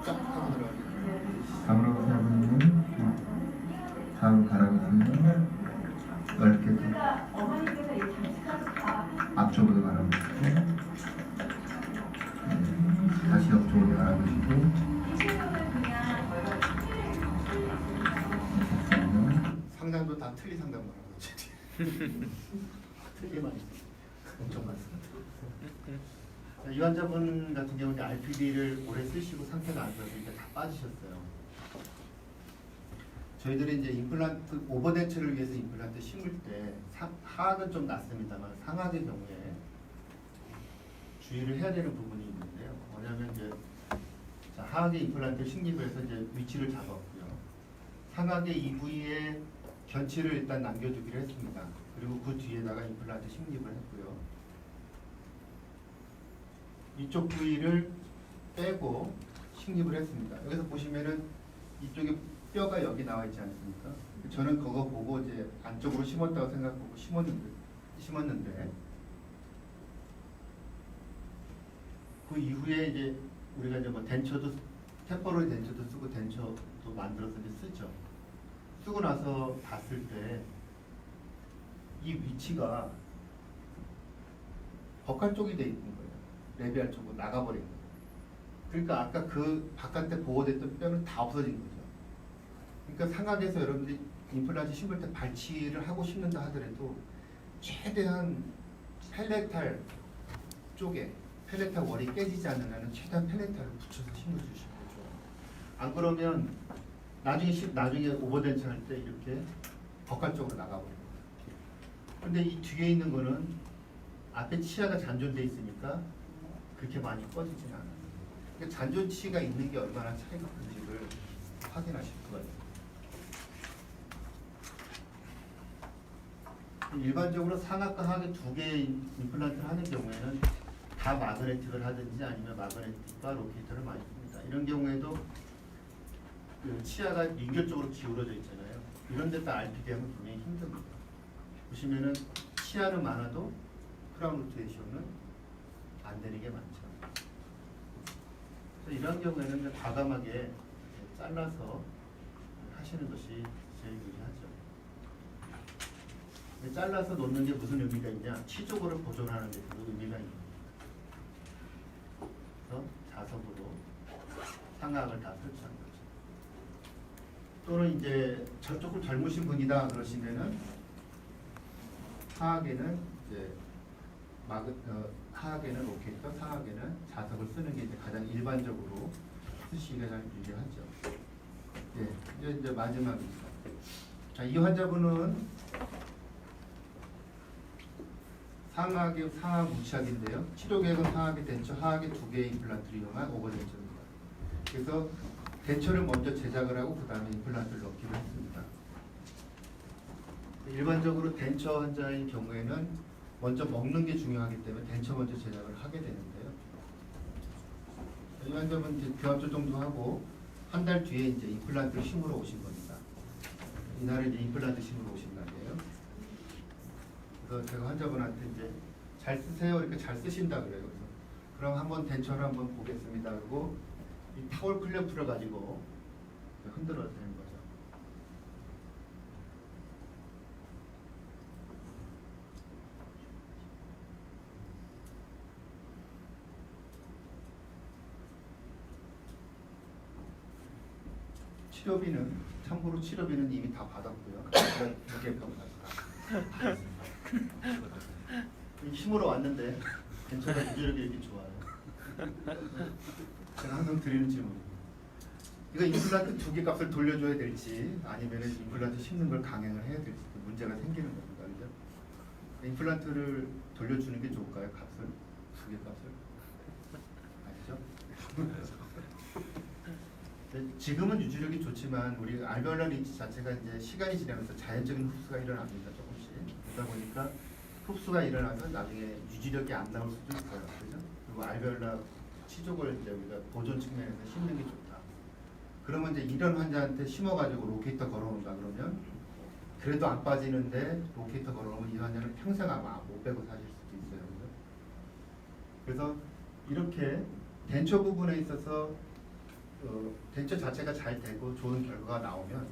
쫙 하고 들어가게. 다음으로 사용하는 다음 가라앉으면 넓게 앞쪽으로 가라앉히고 다시 옆쪽으로 가라앉히고 상담도 다 틀리 상담을 하고 틀리게 많이 엄청 많습니다. 이 환자분 같은 경우는 RPD를 오래 쓰시고 상태가 안 좋아서 이제 다 빠지셨어요. 저희들이 이제 임플란트 오버덴처를 위해서 임플란트 심을 때 하악은 좀 낫습니다만 상악의 경우에 주의를 해야 되는 부분이 있는데요. 뭐냐면 이제 자, 하악의 임플란트 식립을 해서 이제 위치를 잡았고요. 상악의 이 부위에 견치를 일단 남겨두기로 했습니다. 그리고 그 뒤에다가 임플란트 식립을 했고요. 이쪽 부위를 빼고 식립을 했습니다. 여기서 보시면은 이쪽에 뼈가 여기 나와 있지 않습니까? 저는 그거 보고 이제 안쪽으로 심었다고 생각하고 심었는데 그 이후에 이제 우리가 이제 뭐 덴처도 템포러리 덴처도 쓰고 덴처도 만들어서 이제 쓰죠. 쓰고 나서 봤을 때 이 위치가 버칼 쪽이 돼 있는 거예요. 레비알 쪽으로 나가버린 거예요. 그러니까 아까 그 바깥에 보호됐던 뼈는 다 없어진 거죠. 그러니까 상악에서 여러분들이 임플란트 심을 때 발치를 하고 심는다 하더라도 최대한 펠레탈 쪽에 펠레탈 월이 깨지지 않는 한은 최대한 펠레탈을 붙여서 심어주시는 거죠. 안 그러면 나중에 오버덴처 할 때 이렇게 버칼 쪽으로 나가버려요. 근데 이 뒤에 있는 거는 앞에 치아가 잔존돼 있으니까 그렇게 많이 꺼지진 않아요. 그러니까 잔존치가 있는 게 얼마나 차이가 큰지를 확인하실 수가 있어요. 일반적으로 상악과 하악의 두 개의 임플란트를 하는 경우에는 다 마그네틱을 하든지 아니면 마그네틱과 로케이터를 많이 씁니다. 이런 경우에도 그 치아가 인결적으로 기울어져 있잖아요. 이런 데다 RPD하면 분명히 힘듭니다. 보시면은 치아는 많아도 크라운 루트 레이쇼는 안 되는 게 많죠. 그래서 이런 경우에는 이제 과감하게 잘라서 하시는 것이 제일 유리하죠. 잘라서 놓는 게 무슨 의미가 있냐? 치족으로 보존하는 데 그 의미가 있는 거예요. 그래서 자석으로 상악을 다 설치한 거죠. 또는 이제 조금 젊으신 분이다 그러시면은 하악에는 이제 하악에는 로케이터, 상악에는 자석을 쓰는 게 이제 가장 일반적으로 쓰시기가 잘 유리하죠. 예, 이제 마지막입니다. 자, 이 환자분은 상악 무치학인데요. 치료 계획은 상악의 덴처, 하악의 두 개의 임플란트를 이용한 오버덴처입니다. 그래서 덴처를 먼저 제작을 하고 그 다음에 임플란트를 넣기로 했습니다. 일반적으로 덴처 환자의 경우에는 먼저 먹는 게 중요하기 때문에 덴처 먼저 제작을 하게 되는데요. 이 환자분 이제 교합 조정도 하고 한 달 뒤에 이제 임플란트를 심으러 오신 겁니다. 이날에 이제 임플란트 심으러 오신 날이에요. 그래서 제가 환자분한테 이제 잘 쓰세요 이렇게 잘 쓰신다 그래요. 그래서 그럼 한번 덴처를 한번 보겠습니다. 그리고 이 타월 클램프를 가지고 흔들어야 되는 거죠. 치료비는 참고로 치료비는 이미 다 받았고요. 무게평 다 힘으로 왔는데 덴처가 유지력이 이렇게 좋아요. 제가 항상 드리는 질문. 이거 임플란트 두 개 값을 돌려줘야 될지 아니면 임플란트 심는 걸 강행을 해야 될지 문제가 생기는 겁니다. 그죠? 임플란트를 돌려주는 게 좋을까요? 값을? 두 개 값을? 아니죠? 지금은 유지력이 좋지만 우리 알베올라 리치 자체가 이제 시간이 지나면서 자연적인 흡수가 일어납니다. 조금씩. 그러다 보니까 흡수가 일어나서 나중에 유지력이 안 나올 수도 있어요. 그죠? 그리고 알베올라 치족을 이제 우리가 보존 측면에서 심는 게 좋다. 그러면 이제 이런 환자한테 심어가지고 로케이터 걸어놓는다 그러면 그래도 안 빠지는데 로케이터 걸어놓으면 이 환자는 평생 아마 못 빼고 사실 수도 있어요. 그죠? 그래서 이렇게 덴처 부분에 있어서 덴처 자체가 잘 되고 좋은 결과가 나오면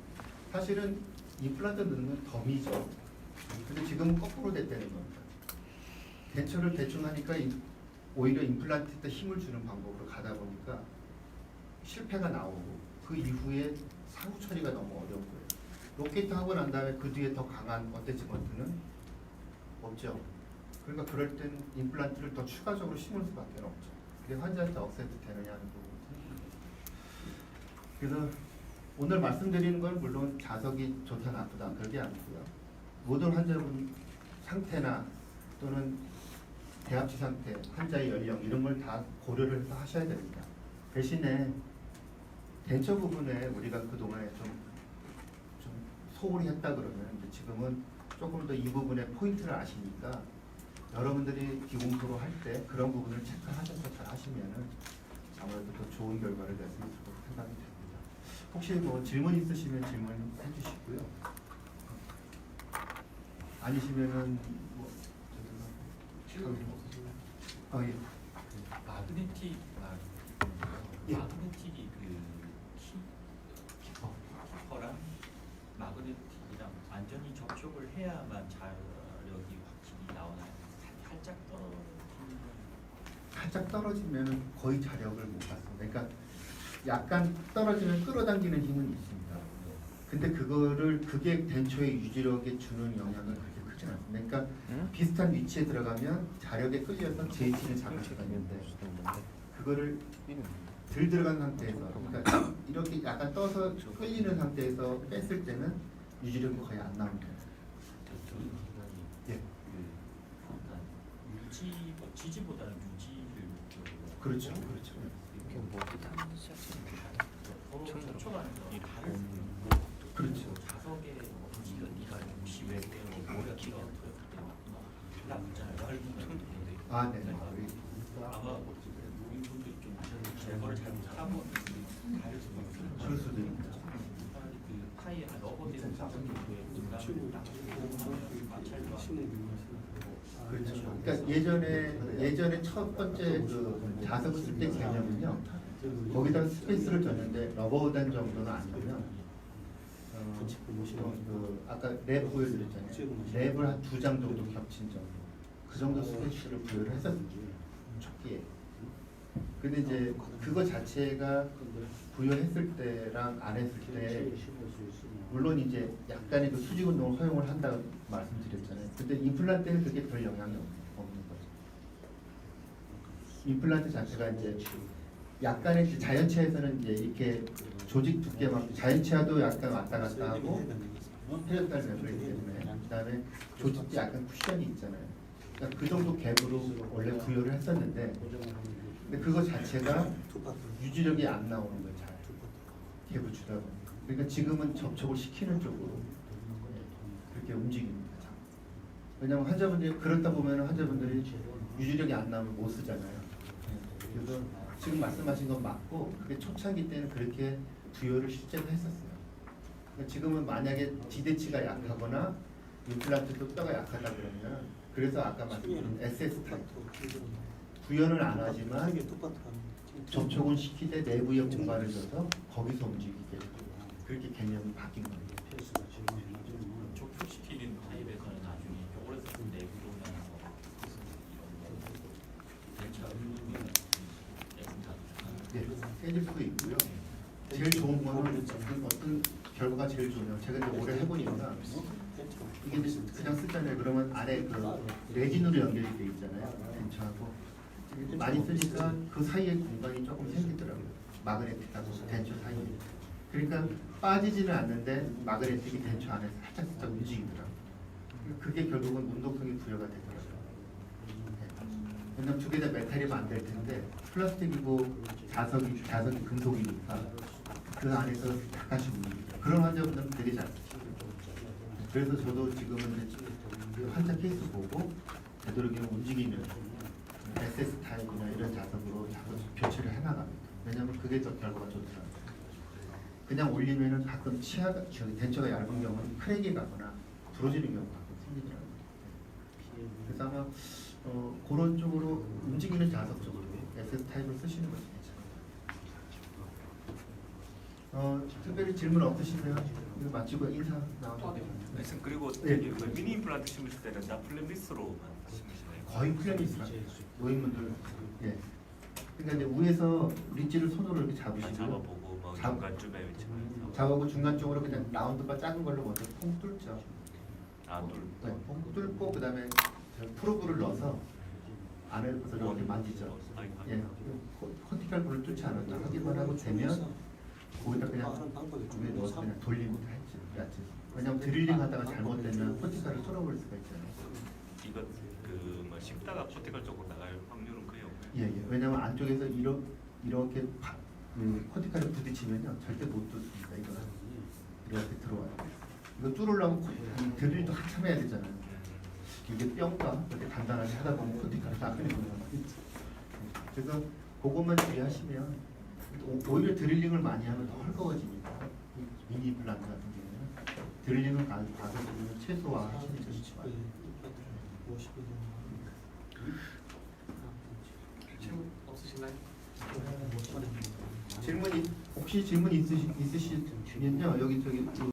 사실은 임플란트 넣는 건 덤이죠. 근데 지금은 거꾸로 됐다는 겁니다. 덴처를 대충 하니까 오히려 임플란트 때 힘을 주는 방법으로 가다 보니까 실패가 나오고 그 이후에 사후 처리가 너무 어려운 거예요. 로케이터 하고 난 다음에 그 뒤에 더 강한 어태치먼트는 없죠. 그러니까 그럴 땐 임플란트를 더 추가적으로 심을 수밖에 없죠. 그게 환자한테 억세트 되느냐 하는 부분. 그래서 오늘 말씀드리는 건 물론 자석이 좋다 나쁘다 그게 아니고요. 모든 환자분 상태나 또는 대합치 상태, 환자의 연령 이런 걸 다 고려를 해서 하셔야 됩니다. 대신에 덴처 부분에 우리가 그동안에 좀 소홀히 했다 그러면 이제 지금은 조금 더 이 부분에 포인트를 아시니까 여러분들이 기공소로 할 때 그런 부분을 체크하셔서 잘 하시면은 아무래도 더 좋은 결과를 낼 수 있을 거라고 생각이 됩니다. 혹시 뭐 질문 있으시면 질문해 주시고요. 아니시면은 뭐 없으시나요? 예. 마그네틱이 예. 마그네틱이 그 살짝 떨어지면 거의 자력을 못 받습니다. 그러니까 약간 떨어지면 끌어당기는 힘은 있습니다. 근데 그게 덴초의 유지력에 주는 영향은 그렇게 크지 않습니다. 그러니까 비슷한 위치에 들어가면 자력에 끌려서 제이치를 잡을 수가 있는데 그거를 들 들어간 상태에서 그러니까 이렇게 약간 떠서 끌리는 상태에서 뺐을 때는 유지력이 거의 안 나옵니다. 예. 지지보다는 유지를 목적으로. 그렇죠, 그렇죠. 이게 뭐 어떻게 하는 서로 초반에서 다른 그렇죠. 자석의 무지가 네가 혹시 왜 때문에 머리가 길어 남자를 아, 네. 아마 우리 분들이 좀 제거를 잘못하고 그럴 수도 있습니다. 그 타이에 러버들은 자석이 중간을 딱 마찰과 그렇죠. 그러니까 예전에 첫 번째 그 자석을 쓸 때 개념은요. 거기다 스페이스를 줬는데 러버단 정도는 아니고요. 그 아까 랩 보여드렸잖아요. 랩을 한 2장 정도 겹친 정도. 그 정도 스페이스를 부여를 했었습니다. 초기에. 근데 이제 그거 자체가 부여했을 때랑 안 했을 때 물론 이제 약간의 그 수직 운동을 허용을 한다고 말씀드렸잖아요. 근데 임플란트는 그게 별 영향이 없는 거죠. 임플란트 자체가 이제 약간의 이제 자연치아에서는 이제 이렇게 조직 두께만 자연치아도 약간 왔다 갔다 하고 폐렴달 멤브레인 때문에 그다음에 조직도 약간 쿠션이 있잖아요. 그러니까 그 정도 갭으로 원래 부여를 했었는데 근데 그거 자체가 유지력이 안 나오는 거예요. 잘 갭을 주다 보니까. 그러니까 지금은 접촉을 시키는 쪽으로 그렇게 움직입니다. 왜냐하면 환자분들이 그렇다 보면 환자분들이 유지력이 안 나오면 못 쓰잖아요. 그래서 지금 말씀하신 건 맞고 그게 초창기 때는 그렇게 부여를 실제로 했었어요. 그러니까 지금은 만약에 기대치가 약하거나 임플란트도 뼈가 약하다 그러면 그래서 아까 말씀드린 SS 타입 부여는 안 하지만 접촉은 시키되 내부에 공간을 줘서 거기서 움직이게 그렇게 개념이 바뀐 겁니다. 족촉시키는 타입에서는 나중에 오래 썼을 때 내부로 네, 깨질 수도 있고요. 제일 좋은 거는 어떤 결과가 제일 좋냐면 제가 이제 오래 해보니까 이게 이제 그냥 쓰잖아요. 그러면 안에 그 레진으로 연결이 돼 있잖아요. 덴처하고 많이 쓰니까 그 사이에 공간이 조금 생기더라고요. 마그네틱하고 덴처 사이에. 그러니까 빠지지는 않는데 마그네틱이 덴처 안에서 살짝 움직이더라고요. 그게 결국은 운동성이 부여가 되더라고요. 왜냐면 두 개 다 메탈이면 안 될 텐데 플라스틱이고 자석이 금속이니까 그 안에서 약간씩 움직이죠. 그런 환자분들은 되게 잘 쓰시죠. 그래서 저도 지금은 이제 환자 케이스 보고 되도록이면 움직이는 SS 타입이나 이런 자석으로 자꾸 교체를 해나갑니다. 왜냐하면 그게 더 결과가 좋더라고요. 그냥 올리면은 가끔 치아가 덴처가 얇은 경우는 크랙이 가거나 부러지는 경우가 가끔 생기더라고요. 그래서 아마 그런 쪽으로 움직이는 자석 쪽으로 SS 타입을 쓰시는 것이 괜찮아요. 특별히 질문 없으시면 이거 마치고 인사 나와도 돼요. 선생님 그리고 네. 그 미니 임플란트 심으실 때는 다 플랫리스로만 심으시나요? 거의 플랫리스라 노인분들 예. 그러니까 이제 위에서 릿지를 손으로 이렇게 잡으시고 잡아보고 뭐 중간쯤에 위치하면서 잡아보고 중간 쪽으로 그냥 라운드바 작은 걸로 먼저 퐁 뚫죠. 뚫고 퐁 뚫고 그다음에 프로브를 넣어서 안에서 이렇게 만지죠. 예. 코티칼 볼을 뚫지 않았다 확인만 하고 되면 거기다 그냥 위에 넣어서 그냥 돌리면 되지. 왜냐면 드릴링 하다가 잘못되면 코티칼을 뚫어버릴 수가 있잖아요. 이거 그뭐 씹다가 코티컬 쪽으로 나갈 확률은 거의 없나요? 예. 왜냐면 안쪽에서 이렇게 코티칼에 부딪히면요 절대 못 뚫습니다. 이거는 이렇게 들어와요. 이거 뚫으려면 이 드릴도 한참 해야 되잖아요. 이게 뼈가 이렇게 단단하게 하다 보면 코티칼이 다 끊어져요. 그래서 그것만 주의하시면 오히려 드릴링을 많이 하면 더 헐거워집니다. 미니 임플란트 같은 경우는 드릴링을 가서 최소화하시는 것이 좋아요. 질문 없으신가요? 질문 혹시 질문 있으시면요 여기 저기